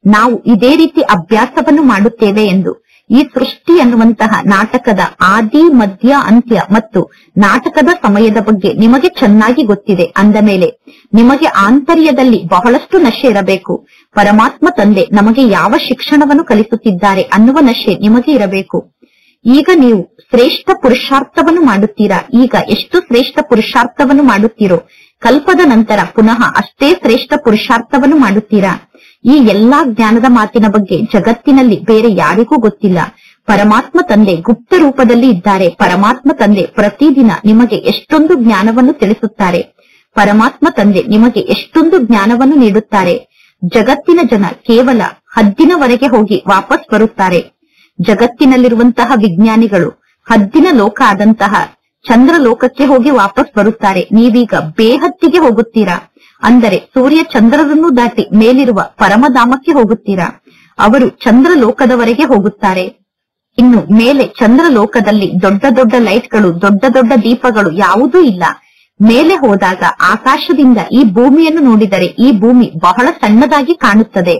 ನಾವು ಇದೇ ರೀತಿ ಅಭ್ಯಾಸವನ್ನು ಮಾಡುತ್ತೇವೆ ಎಂದು. ಈ ಸೃಷ್ಟಿ ಅನ್ನುವಂತಹ ನಾಟಕದ ಆದಿ, ಮಧ್ಯ, ಅಂತ್ಯ ಮತ್ತು ನಾಟಕದ ಸಮಯದ ಬಗ್ಗೆ ನಿಮಗೆ ಚೆನ್ನಾಗಿ ಗೊತ್ತಿದೆ. ಅಂದ ಮೇಲೆ ನಿಮಗೆ ಆಂತರ್ಯದಲ್ಲಿ ಬಹಳಷ್ಟು ನಶೆ ಇರಬೇಕು. ಪರಮಾತ್ಮ ತಂದೆ ನಮಗೆ ಯಾವ ಶಿಕ್ಷಣವನ್ನು ಕಲಿಸುತ್ತಿದ್ದಾರೆ ಅನ್ನುವ ನಶೆ ನಿಮಗೆ ಇರಬೇಕು. ಈಗ ನೀವು ಶ್ರೇಷ್ಠ ಪುರುಷಾರ್ಥವನ್ನು ಮಾಡುತ್ತೀರಾ. ಈಗ ಎಷ್ಟು ಶ್ರೇಷ್ಠ ಪುರುಷಾರ್ಥವನ್ನು ಮಾಡುತ್ತೀರೋ, ಕಲ್ಪದ ನಂತರ ಪುನಃ ಅಷ್ಟೇ ಶ್ರೇಷ್ಠ ಪುರುಷಾರ್ಥವನ್ನು ಮಾಡುತ್ತೀರಾ. ಈ ಎಲ್ಲಾ ಜ್ಞಾನದ ಮಾತಿನ ಬಗ್ಗೆ ಜಗತ್ತಿನಲ್ಲಿ ಬೇರೆ ಯಾರಿಗೂ ಗೊತ್ತಿಲ್ಲ. ಪರಮಾತ್ಮ ತಂದೆ ಗುಪ್ತ ರೂಪದಲ್ಲಿ ಇದ್ದಾರೆ. ಪರಮಾತ್ಮ ತಂದೆ ಪ್ರತಿದಿನ ನಿಮಗೆ ಎಷ್ಟೊಂದು ಜ್ಞಾನವನ್ನು ತಿಳಿಸುತ್ತಾರೆ. ಪರಮಾತ್ಮ ತಂದೆ ನಿಮಗೆ ಎಷ್ಟೊಂದು ಜ್ಞಾನವನ್ನು ನೀಡುತ್ತಾರೆ. ಜಗತ್ತಿನ ಜನ ಕೇವಲ ಹದ್ದಿನವರೆಗೆ ಹೋಗಿ ವಾಪಸ್ ಬರುತ್ತಾರೆ. ಜಗತ್ತಿನಲ್ಲಿರುವಂತಹ ವಿಜ್ಞಾನಿಗಳು ಹದ್ದಿನ ಲೋಕ ಆದಂತಹ ಚಂದ್ರಲೋಕಕ್ಕೆ ಹೋಗಿ ವಾಪಸ್ ಬರುತ್ತಾರೆ. ನೀವೀಗ ಬೇಹದ್ದಿಗೆ ಹೋಗುತ್ತೀರಾ. ಅಂದರೆ ಸೂರ್ಯ ಚಂದ್ರರನ್ನು ದಾಟಿ ಮೇಲಿರುವ ಪರಮಧಾಮಕ್ಕೆ ಹೋಗುತ್ತೀರಾ. ಅವರು ಚಂದ್ರಲೋಕದವರೆಗೆ ಹೋಗುತ್ತಾರೆ. ಇನ್ನು ಮೇಲೆ ಚಂದ್ರಲೋಕದಲ್ಲಿ ದೊಡ್ಡ ದೊಡ್ಡ ಲೈಟ್ಗಳು, ದೊಡ್ಡ ದೊಡ್ಡ ದೀಪಗಳು ಯಾವುದೂ ಇಲ್ಲ. ಮೇಲೆ ಹೋದಾಗ ಆಕಾಶದಿಂದ ಈ ಭೂಮಿಯನ್ನು ನೋಡಿದರೆ ಈ ಭೂಮಿ ಬಹಳ ಸಣ್ಣದಾಗಿ ಕಾಣುತ್ತದೆ.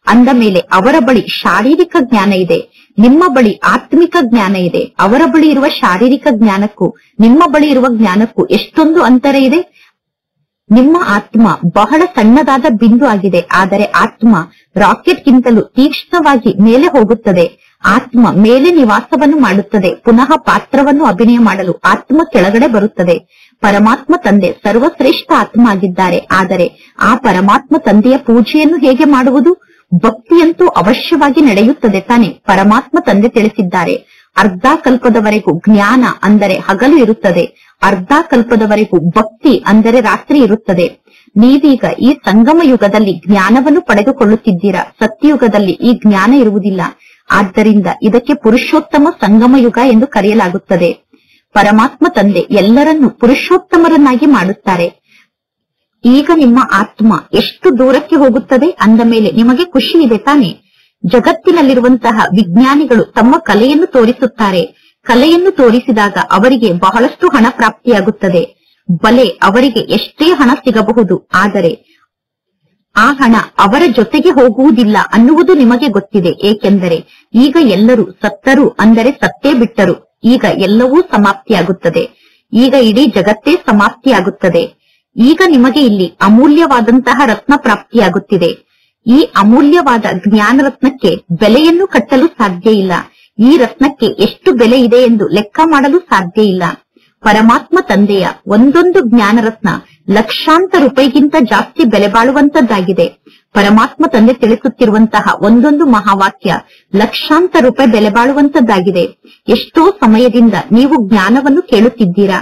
ಅಂದ ಮೇಲೆ ಅವರ ಬಳಿ ಶಾರೀರಿಕ ಜ್ಞಾನ ಇದೆ, ನಿಮ್ಮ ಬಳಿ ಆತ್ಮಿಕ ಜ್ಞಾನ ಇದೆ. ಅವರ ಬಳಿ ಇರುವ ಶಾರೀರಿಕ ಜ್ಞಾನಕ್ಕೂ ನಿಮ್ಮ ಬಳಿ ಇರುವ ಜ್ಞಾನಕ್ಕೂ ಎಷ್ಟೊಂದು ಅಂತರ ಇದೆ. ನಿಮ್ಮ ಆತ್ಮ ಬಹಳ ಸಣ್ಣದಾದ ಬಿಂದು ಆಗಿದೆ. ಆದರೆ ಆತ್ಮ ರಾಕೆಟ್ ಗಿಂತಲೂ ತೀಕ್ಷ್ಣವಾಗಿ ಮೇಲೆ ಹೋಗುತ್ತದೆ. ಆತ್ಮ ಮೇಲೆ ನಿವಾಸವನ್ನು ಮಾಡುತ್ತದೆ. ಪುನಃ ಪಾತ್ರವನ್ನು ಅಭಿನಯ ಮಾಡಲು ಆತ್ಮ ಕೆಳಗಡೆ ಬರುತ್ತದೆ. ಪರಮಾತ್ಮ ತಂದೆ ಸರ್ವಶ್ರೇಷ್ಠ ಆತ್ಮ ಆಗಿದ್ದಾರೆ. ಆದರೆ ಆ ಪರಮಾತ್ಮ ತಂದೆಯ ಪೂಜೆಯನ್ನು ಹೇಗೆ ಮಾಡುವುದು? ಭಕ್ತಿಯಂತೂ ಅವಶ್ಯವಾಗಿ ನಡೆಯುತ್ತದೆ ತಾನೆ. ಪರಮಾತ್ಮ ತಂದೆ ತಿಳಿಸಿದ್ದಾರೆ, ಅರ್ಧ ಕಲ್ಪದವರೆಗೂ ಜ್ಞಾನ ಅಂದರೆ ಹಗಲು ಇರುತ್ತದೆ, ಅರ್ಧ ಕಲ್ಪದವರೆಗೂ ಭಕ್ತಿ ಅಂದರೆ ರಾತ್ರಿ ಇರುತ್ತದೆ. ನೀವೀಗ ಈ ಸಂಗಮ ಯುಗದಲ್ಲಿ ಜ್ಞಾನವನ್ನು ಪಡೆದುಕೊಳ್ಳುತ್ತಿದ್ದೀರಾ. ಸತ್ಯಯುಗದಲ್ಲಿ ಈ ಜ್ಞಾನ ಇರುವುದಿಲ್ಲ. ಆದ್ದರಿಂದ ಇದಕ್ಕೆ ಪುರುಷೋತ್ತಮ ಸಂಗಮ ಯುಗ ಎಂದು ಕರೆಯಲಾಗುತ್ತದೆ. ಪರಮಾತ್ಮ ತಂದೆ ಎಲ್ಲರನ್ನೂ ಪುರುಷೋತ್ತಮರನ್ನಾಗಿ ಮಾಡುತ್ತಾರೆ. ಈಗ ನಿಮ್ಮ ಆತ್ಮ ಎಷ್ಟು ದೂರಕ್ಕೆ ಹೋಗುತ್ತದೆ ಅಂದ ಮೇಲೆ ನಿಮಗೆ ಖುಷಿ ಇದೆ ತಾನೆ. ಜಗತ್ತಿನಲ್ಲಿರುವಂತಹ ವಿಜ್ಞಾನಿಗಳು ತಮ್ಮ ಕಲೆಯನ್ನು ತೋರಿಸುತ್ತಾರೆ. ಕಲೆಯನ್ನು ತೋರಿಸಿದಾಗ ಅವರಿಗೆ ಬಹಳಷ್ಟು ಹಣ ಪ್ರಾಪ್ತಿಯಾಗುತ್ತದೆ. ಬಲೆ ಅವರಿಗೆ ಎಷ್ಟೇ ಹಣ ಸಿಗಬಹುದು, ಆದರೆ ಆ ಹಣ ಅವರ ಜೊತೆಗೆ ಹೋಗುವುದಿಲ್ಲ ಅನ್ನುವುದು ನಿಮಗೆ ಗೊತ್ತಿದೆ. ಏಕೆಂದರೆ ಈಗ ಎಲ್ಲರೂ ಸತ್ತರು, ಅಂದರೆ ಸತ್ತೇ ಬಿಟ್ಟರು. ಈಗ ಎಲ್ಲವೂ ಸಮಾಪ್ತಿಯಾಗುತ್ತದೆ. ಈಗ ಇಡೀ ಜಗತ್ತೇ ಸಮಾಪ್ತಿಯಾಗುತ್ತದೆ. ಈಗ ನಿಮಗೆ ಇಲ್ಲಿ ಅಮೂಲ್ಯವಾದಂತಹ ರತ್ನ ಪ್ರಾಪ್ತಿಯಾಗುತ್ತಿದೆ. ಈ ಅಮೂಲ್ಯವಾದ ಜ್ಞಾನ ರತ್ನಕ್ಕೆ ಬೆಲೆಯನ್ನು ಕಟ್ಟಲು ಸಾಧ್ಯ ಇಲ್ಲ. ಈ ರತ್ನಕ್ಕೆ ಎಷ್ಟು ಬೆಲೆ ಇದೆ ಎಂದು ಲೆಕ್ಕ ಮಾಡಲು ಸಾಧ್ಯ ಇಲ್ಲ. ಪರಮಾತ್ಮ ತಂದೆಯ ಒಂದೊಂದು ಜ್ಞಾನ ರತ್ನ ಲಕ್ಷಾಂತರ ರೂಪಾಯಿಗಿಂತ ಜಾಸ್ತಿ ಬೆಲೆ ಬಾಳುವಂತದ್ದಾಗಿದೆ. ಪರಮಾತ್ಮ ತಂದೆ ತಿಳಿಸುತ್ತಿರುವಂತಹ ಒಂದೊಂದು ಮಹಾವಾಕ್ಯ ಲಕ್ಷಾಂತರ ರೂಪಾಯಿ ಬೆಲೆ ಬಾಳುವಂತದ್ದಾಗಿದೆ. ಎಷ್ಟೋ ಸಮಯದಿಂದ ನೀವು ಜ್ಞಾನವನ್ನು ಕೇಳುತ್ತಿದ್ದೀರಾ.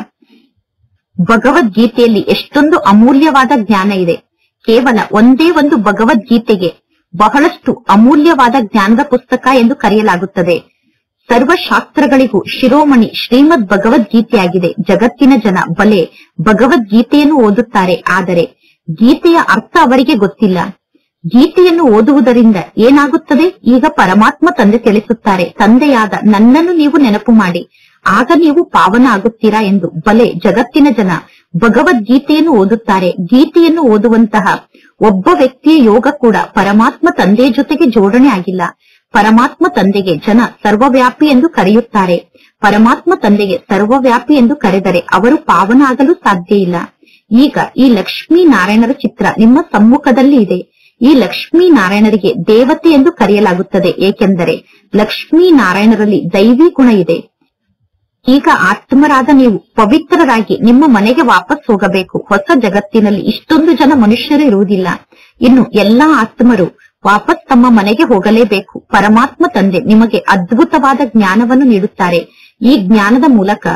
ಭಗವದ್ಗೀತೆಯಲ್ಲಿ ಎಷ್ಟೊಂದು ಅಮೂಲ್ಯವಾದ ಜ್ಞಾನ ಇದೆ. ಕೇವಲ ಒಂದೇ ಒಂದು ಭಗವದ್ಗೀತೆಗೆ ಬಹಳಷ್ಟು ಅಮೂಲ್ಯವಾದ ಜ್ಞಾನದ ಪುಸ್ತಕ ಎಂದು ಕರೆಯಲಾಗುತ್ತದೆ. ಸರ್ವಶಾಸ್ತ್ರಗಳಿಗೂ ಶಿರೋಮಣಿ ಶ್ರೀಮದ್ ಭಗವದ್ಗೀತೆಯಾಗಿದೆ. ಜಗತ್ತಿನ ಜನ ಬಲೆ ಭಗವದ್ಗೀತೆಯನ್ನು ಓದುತ್ತಾರೆ, ಆದರೆ ಗೀತೆಯ ಅರ್ಥ ಅವರಿಗೆ ಗೊತ್ತಿಲ್ಲ. ಗೀತೆಯನ್ನು ಓದುವುದರಿಂದ ಏನಾಗುತ್ತದೆ? ಈಗ ಪರಮಾತ್ಮ ತಂದೆ ತಿಳಿಸುತ್ತಾರೆ, ತಂದೆಯಾದ ನನ್ನನ್ನು ನೀವು ನೆನಪು ಮಾಡಿ, ಆಗ ನೀವು ಪಾವನ ಆಗುತ್ತೀರಾ ಎಂದು. ಬಲೆ ಜಗತ್ತಿನ ಜನ ಭಗವದ್ಗೀತೆಯನ್ನು ಓದುತ್ತಾರೆ. ಗೀತೆಯನ್ನು ಓದುವಂತಹ ಒಬ್ಬ ವ್ಯಕ್ತಿಯ ಯೋಗ ಕೂಡ ಪರಮಾತ್ಮ ತಂದೆಯ ಜೊತೆಗೆ ಜೋಡಣೆ ಆಗಿಲ್ಲ. ಪರಮಾತ್ಮ ತಂದೆಗೆ ಜನ ಸರ್ವವ್ಯಾಪಿ ಎಂದು ಕರೆಯುತ್ತಾರೆ. ಪರಮಾತ್ಮ ತಂದೆಗೆ ಸರ್ವವ್ಯಾಪಿ ಎಂದು ಕರೆದರೆ ಅವರು ಪಾವನ ಆಗಲು ಸಾಧ್ಯ ಇಲ್ಲ. ಈಗ ಈ ಲಕ್ಷ್ಮೀ ನಾರಾಯಣರ ಚಿತ್ರ ನಿಮ್ಮ ಸಮ್ಮುಖದಲ್ಲಿ ಇದೆ. ಈ ಲಕ್ಷ್ಮೀ ನಾರಾಯಣರಿಗೆ ದೇವತೆ ಎಂದು ಕರೆಯಲಾಗುತ್ತದೆ, ಏಕೆಂದರೆ ಲಕ್ಷ್ಮೀ ನಾರಾಯಣರಲ್ಲಿ ದೈವಿ ಗುಣ ಇದೆ. ಈಗ ಆತ್ಮರಾದ ನೀವು ಪವಿತ್ರರಾಗಿ ನಿಮ್ಮ ಮನೆಗೆ ವಾಪಸ್ ಹೋಗಬೇಕು. ಹೊಸ ಜಗತ್ತಿನಲ್ಲಿ ಇಷ್ಟೊಂದು ಜನ ಮನುಷ್ಯರು ಇರುವುದಿಲ್ಲ. ಇನ್ನು ಎಲ್ಲಾ ಆತ್ಮರು ವಾಪಸ್ ತಮ್ಮ ಮನೆಗೆ ಹೋಗಲೇಬೇಕು. ಪರಮಾತ್ಮ ತಂದೆ ನಿಮಗೆ ಅದ್ಭುತವಾದ ಜ್ಞಾನವನ್ನು ನೀಡುತ್ತಾರೆ. ಈ ಜ್ಞಾನದ ಮೂಲಕ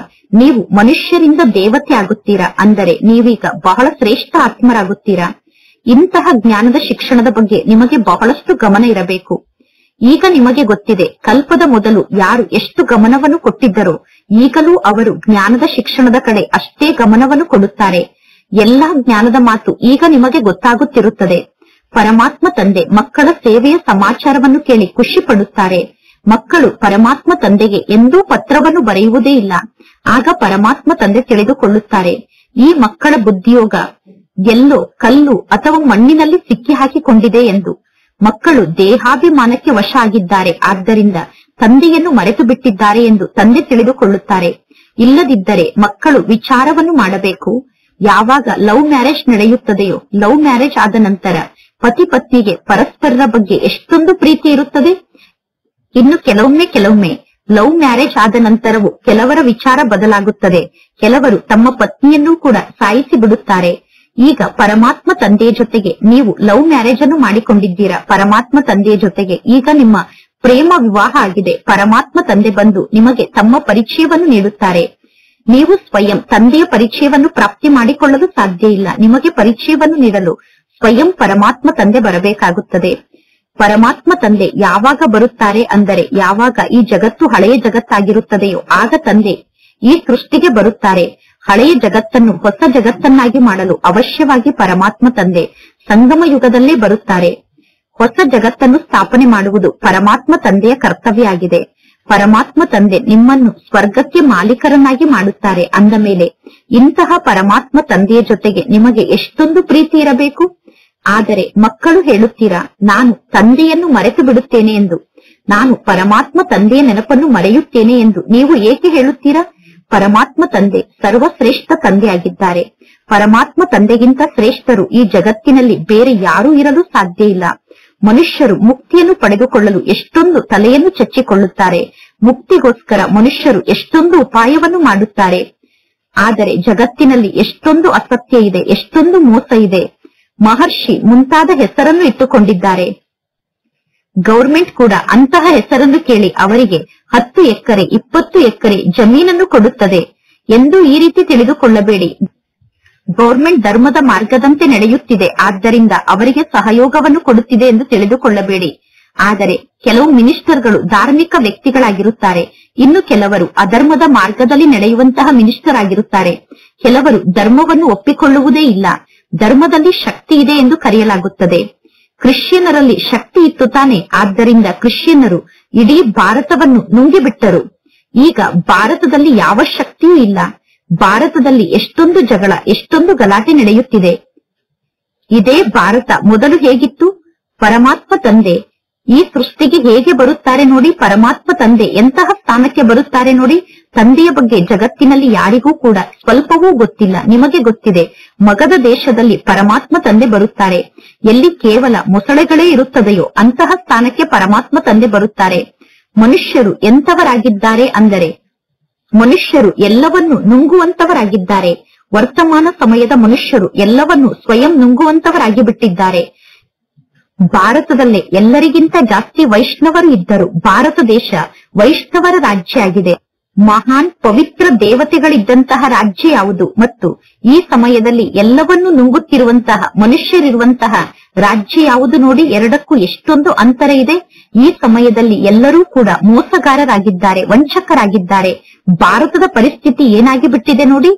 ನೀವು ಮನುಷ್ಯರಿಂದ ದೇವತೆ ಆಗುತ್ತೀರಾ, ಅಂದರೆ ನೀವೀಗ ಬಹಳ ಶ್ರೇಷ್ಠ ಆತ್ಮರಾಗುತ್ತೀರಾ. ಇಂತಹ ಜ್ಞಾನದ ಶಿಕ್ಷಣದ ಬಗ್ಗೆ ನಿಮಗೆ ಬಹಳಷ್ಟು ಗಮನ ಇರಬೇಕು. ಈಗ ನಿಮಗೆ ಗೊತ್ತಿದೆ, ಕಲ್ಪದ ಮೊದಲು ಯಾರು ಎಷ್ಟು ಗಮನವನ್ನು ಕೊಟ್ಟಿದ್ದರೋ ಈಗಲೂ ಅವರು ಜ್ಞಾನದ ಶಿಕ್ಷಣದ ಕಡೆ ಅಷ್ಟೇ ಗಮನವನ್ನು ಕೊಡುತ್ತಾರೆ. ಎಲ್ಲಾ ಜ್ಞಾನದ ಮಾತು ಈಗ ನಿಮಗೆ ಗೊತ್ತಾಗುತ್ತಿರುತ್ತದೆ. ಪರಮಾತ್ಮ ತಂದೆ ಮಕ್ಕಳ ಸೇವೆಯ ಸಮಾಚಾರವನ್ನು ಕೇಳಿ ಖುಷಿ ಪಡುತ್ತಾರೆ. ಮಕ್ಕಳು ಪರಮಾತ್ಮ ತಂದೆಗೆ ಎಂದೂ ಪತ್ರವನ್ನು ಬರೆಯುವುದೇ ಇಲ್ಲ. ಆಗ ಪರಮಾತ್ಮ ತಂದೆ ತಿಳಿದುಕೊಳ್ಳುತ್ತಾರೆ, ಈ ಮಕ್ಕಳ ಬುದ್ಧಿಯೋಗ ಎಲ್ಲೋ ಕಲ್ಲು ಅಥವಾ ಮಣ್ಣಿನಲ್ಲಿ ಸಿಕ್ಕಿ ಹಾಕಿಕೊಂಡಿದೆ ಎಂದು. ಮಕ್ಕಳು ದೇಹಾಭಿಮಾನಕ್ಕೆ ವಶ ಆಗಿದ್ದಾರೆ, ಆದ್ದರಿಂದ ತಂದೆಯನ್ನು ಮರೆತು ಬಿಟ್ಟಿದ್ದಾರೆ ಎಂದು ತಂದೆ ತಿಳಿದುಕೊಳ್ಳುತ್ತಾರೆ. ಇಲ್ಲದಿದ್ದರೆ ಮಕ್ಕಳು ವಿಚಾರವನ್ನು ಮಾಡಬೇಕು. ಯಾವಾಗ ಲವ್ ಮ್ಯಾರೇಜ್ ನಡೆಯುತ್ತದೆಯೋ, ಲವ್ ಮ್ಯಾರೇಜ್ ಆದ ನಂತರ ಪತಿ ಪತ್ನಿಗೆ ಪರಸ್ಪರರ ಬಗ್ಗೆ ಎಷ್ಟೊಂದು ಪ್ರೀತಿ ಇರುತ್ತದೆ. ಇನ್ನು ಕೆಲವೊಮ್ಮೆ ಲವ್ ಮ್ಯಾರೇಜ್ ಆದ ನಂತರವೂ ಕೆಲವರ ವಿಚಾರ ಬದಲಾಗುತ್ತದೆ. ಕೆಲವರು ತಮ್ಮ ಪತ್ನಿಯನ್ನೂ ಕೂಡ ಸಾಯಿಸಿ ಬಿಡುತ್ತಾರೆ. ಈಗ ಪರಮಾತ್ಮ ತಂದೆಯ ಜೊತೆಗೆ ನೀವು ಲವ್ ಮ್ಯಾರೇಜ್ ಅನ್ನು ಮಾಡಿಕೊಂಡಿದ್ದೀರಾ. ಪರಮಾತ್ಮ ತಂದೆಯ ಜೊತೆಗೆ ಈಗ ನಿಮ್ಮ ಪ್ರೇಮ ವಿವಾಹ ಆಗಿದೆ. ಪರಮಾತ್ಮ ತಂದೆ ಬಂದು ನಿಮಗೆ ತಮ್ಮ ಪರಿಚಯವನ್ನು ನೀಡುತ್ತಾರೆ. ನೀವು ಸ್ವಯಂ ತಂದೆಯ ಪರಿಚಯವನ್ನು ಪ್ರಾಪ್ತಿ ಮಾಡಿಕೊಳ್ಳಲು ಸಾಧ್ಯ ಇಲ್ಲ. ನಿಮಗೆ ಪರಿಚಯವನ್ನು ನೀಡಲು ಸ್ವಯಂ ಪರಮಾತ್ಮ ತಂದೆ ಬರಬೇಕಾಗುತ್ತದೆ. ಪರಮಾತ್ಮ ತಂದೆ ಯಾವಾಗ ಬರುತ್ತಾರೆ ಅಂದರೆ ಯಾವಾಗ ಈ ಜಗತ್ತು ಹಳೆಯ ಜಗತ್ತಾಗಿರುತ್ತದೆಯೋ ಆಗ ತಂದೆ ಈ ಸೃಷ್ಟಿಗೆ ಬರುತ್ತಾರೆ. ಹಳೆಯ ಜಗತ್ತನ್ನು ಹೊಸ ಜಗತ್ತನ್ನಾಗಿ ಮಾಡಲು ಅವಶ್ಯವಾಗಿ ಪರಮಾತ್ಮ ತಂದೆ ಸಂಗಮ ಯುಗದಲ್ಲೇ ಬರುತ್ತಾರೆ. ಹೊಸ ಜಗತ್ತನ್ನು ಸ್ಥಾಪನೆ ಮಾಡುವುದು ಪರಮಾತ್ಮ ತಂದೆಯ ಕರ್ತವ್ಯ ಆಗಿದೆ. ಪರಮಾತ್ಮ ತಂದೆ ನಿಮ್ಮನ್ನು ಸ್ವರ್ಗಕ್ಕೆ ಮಾಲೀಕರನ್ನಾಗಿ ಮಾಡುತ್ತಾರೆ. ಅಂದ ಮೇಲೆ ಇಂತಹ ಪರಮಾತ್ಮ ತಂದೆಯ ಜೊತೆಗೆ ನಿಮಗೆ ಎಷ್ಟೊಂದು ಪ್ರೀತಿ ಇರಬೇಕು. ಆದರೆ ಮಕ್ಕಳು ಹೇಳುತ್ತೀರಾ, ನಾನು ತಂದೆಯನ್ನು ಮರೆತು ಬಿಡುತ್ತೇನೆ ಎಂದು, ನಾನು ಪರಮಾತ್ಮ ತಂದೆಯ ನೆನಪನ್ನು ಮರೆಯುತ್ತೇನೆ ಎಂದು ನೀವು ಏಕೆ ಹೇಳುತ್ತೀರಾ? ಪರಮಾತ್ಮ ತಂದೆ ಸರ್ವಶ್ರೇಷ್ಠ ತಂದೆಯಾಗಿದ್ದಾರೆ. ಪರಮಾತ್ಮ ತಂದೆಗಿಂತ ಶ್ರೇಷ್ಠರು ಈ ಜಗತ್ತಿನಲ್ಲಿ ಬೇರೆ ಯಾರೂ ಇರಲು ಸಾಧ್ಯ ಇಲ್ಲ. ಮನುಷ್ಯರು ಮುಕ್ತಿಯನ್ನು ಪಡೆದುಕೊಳ್ಳಲು ಎಷ್ಟೊಂದು ತಲೆಯನ್ನು ಚಚ್ಚಿಕೊಳ್ಳುತ್ತಾರೆ. ಮುಕ್ತಿಗೋಸ್ಕರ ಮನುಷ್ಯರು ಎಷ್ಟೊಂದು ಉಪಾಯವನ್ನು ಮಾಡುತ್ತಾರೆ. ಆದರೆ ಜಗತ್ತಿನಲ್ಲಿ ಎಷ್ಟೊಂದು ಅಸತ್ಯ ಇದೆ, ಎಷ್ಟೊಂದು ಮೋಸ ಇದೆ. ಮಹರ್ಷಿ ಮುಂತಾದ ಹೆಸರನ್ನು ಇಟ್ಟುಕೊಂಡಿದ್ದಾರೆ. ಗೌರ್ಮೆಂಟ್ ಕೂಡ ಅಂತಹ ಹೆಸರನ್ನು ಕೇಳಿ ಅವರಿಗೆ 10 ಎಕರೆ 20 ಎಕರೆ ಜಮೀನನ್ನು ಕೊಡುತ್ತದೆ ಎಂದು ಈ ರೀತಿ ತಿಳಿದುಕೊಳ್ಳಬೇಡಿ. ಗೌರ್ಮೆಂಟ್ ಧರ್ಮದ ಮಾರ್ಗದಂತೆ ನಡೆಯುತ್ತಿದೆ, ಆದ್ದರಿಂದ ಅವರಿಗೆ ಸಹಯೋಗವನ್ನು ಕೊಡುತ್ತಿದೆ ಎಂದು ತಿಳಿದುಕೊಳ್ಳಬೇಡಿ. ಆದರೆ ಕೆಲವು ಮಿನಿಸ್ಟರ್ಗಳು ಧಾರ್ಮಿಕ ವ್ಯಕ್ತಿಗಳಾಗಿರುತ್ತಾರೆ. ಇನ್ನು ಕೆಲವರು ಅಧರ್ಮದ ಮಾರ್ಗದಲ್ಲಿ ನಡೆಯುವಂತಹ ಮಿನಿಸ್ಟರ್ ಆಗಿರುತ್ತಾರೆ. ಕೆಲವರು ಧರ್ಮವನ್ನು ಒಪ್ಪಿಕೊಳ್ಳುವುದೇ ಇಲ್ಲ. ಧರ್ಮದಲ್ಲಿ ಶಕ್ತಿ ಇದೆ ಎಂದು ಕರೆಯಲಾಗುತ್ತದೆ. ಕ್ರಿಶ್ಚಿಯನ್ನರಲ್ಲಿ ಶಕ್ತಿ ಇತ್ತು ತಾನೆ, ಆದ್ದರಿಂದ ಕ್ರಿಶ್ಚಿಯನ್ನರು ಇಡೀ ಭಾರತವನ್ನು ನುಂಗಿಬಿಟ್ಟರು. ಈಗ ಭಾರತದಲ್ಲಿ ಯಾವ ಶಕ್ತಿಯೂ ಇಲ್ಲ. ಭಾರತದಲ್ಲಿ ಎಷ್ಟೊಂದು ಜಗಳ, ಎಷ್ಟೊಂದು ಗಲಾಟೆ ನಡೆಯುತ್ತಿದೆ. ಇದೇ ಭಾರತ ಮೊದಲು ಹೇಗಿತ್ತು? ಪರಮಾತ್ಮ ತಂದೆ ಈ ಸೃಷ್ಟಿಗೆ ಹೇಗೆ ಬರುತ್ತಾರೆ ನೋಡಿ. ಪರಮಾತ್ಮ ತಂದೆ ಎಂತಹ ಸ್ಥಾನಕ್ಕೆ ಬರುತ್ತಾರೆ ನೋಡಿ. ತಂದೆಯ ಬಗ್ಗೆ ಜಗತ್ತಿನಲ್ಲಿ ಯಾರಿಗೂ ಕೂಡ ಸ್ವಲ್ಪವೂ ಗೊತ್ತಿಲ್ಲ. ನಿಮಗೆ ಗೊತ್ತಿದೆ, ಮಗಧ ದೇಶದಲ್ಲಿ ಪರಮಾತ್ಮ ತಂದೆ ಬರುತ್ತಾರೆ. ಎಲ್ಲಿ ಕೇವಲ ಮೊಸಳೆಗಳೇ ಇರುತ್ತದೆಯೋ ಅಂತಹ ಸ್ಥಾನಕ್ಕೆ ಪರಮಾತ್ಮ ತಂದೆ ಬರುತ್ತಾರೆ. ಮನುಷ್ಯರು ಎಂತವರಾಗಿದ್ದಾರೆ ಅಂದರೆ ಮನುಷ್ಯರು ಎಲ್ಲವನ್ನು ನುಂಗುವಂತವರಾಗಿದ್ದಾರೆ. ವರ್ತಮಾನ ಸಮಯದ ಮನುಷ್ಯರು ಎಲ್ಲವನ್ನು ಸ್ವಯಂ ನುಂಗುವಂತವರಾಗಿ ಬಿಟ್ಟಿದ್ದಾರೆ. ಭಾರತದಲ್ಲೇ ಎಲ್ಲರಿಗಿಂತ ಜಾಸ್ತಿ ವೈಷ್ಣವರು ಇದ್ದರು. ಭಾರತ ದೇಶ ವೈಷ್ಣವರ ರಾಜ್ಯ ಆಗಿದೆ. ಮಹಾನ್ ಪವಿತ್ರ ದೇವತೆಗಳಿದ್ದಂತಹ ರಾಜ್ಯ ಯಾವುದು ಮತ್ತು ಈ ಸಮಯದಲ್ಲಿ ಎಲ್ಲವನ್ನೂ ನುಂಗುತ್ತಿರುವಂತಹ ಮನುಷ್ಯರಿರುವಂತಹ ರಾಜ್ಯ ಯಾವುದು ನೋಡಿ, ಎರಡಕ್ಕೂ ಎಷ್ಟೊಂದು ಅಂತರ ಇದೆ. ಈ ಸಮಯದಲ್ಲಿ ಎಲ್ಲರೂ ಕೂಡ ಮೋಸಗಾರರಾಗಿದ್ದಾರೆ, ವಂಚಕರಾಗಿದ್ದಾರೆ. ಭಾರತದ ಪರಿಸ್ಥಿತಿ ಏನಾಗಿ ಬಿಟ್ಟಿದೆ ನೋಡಿ.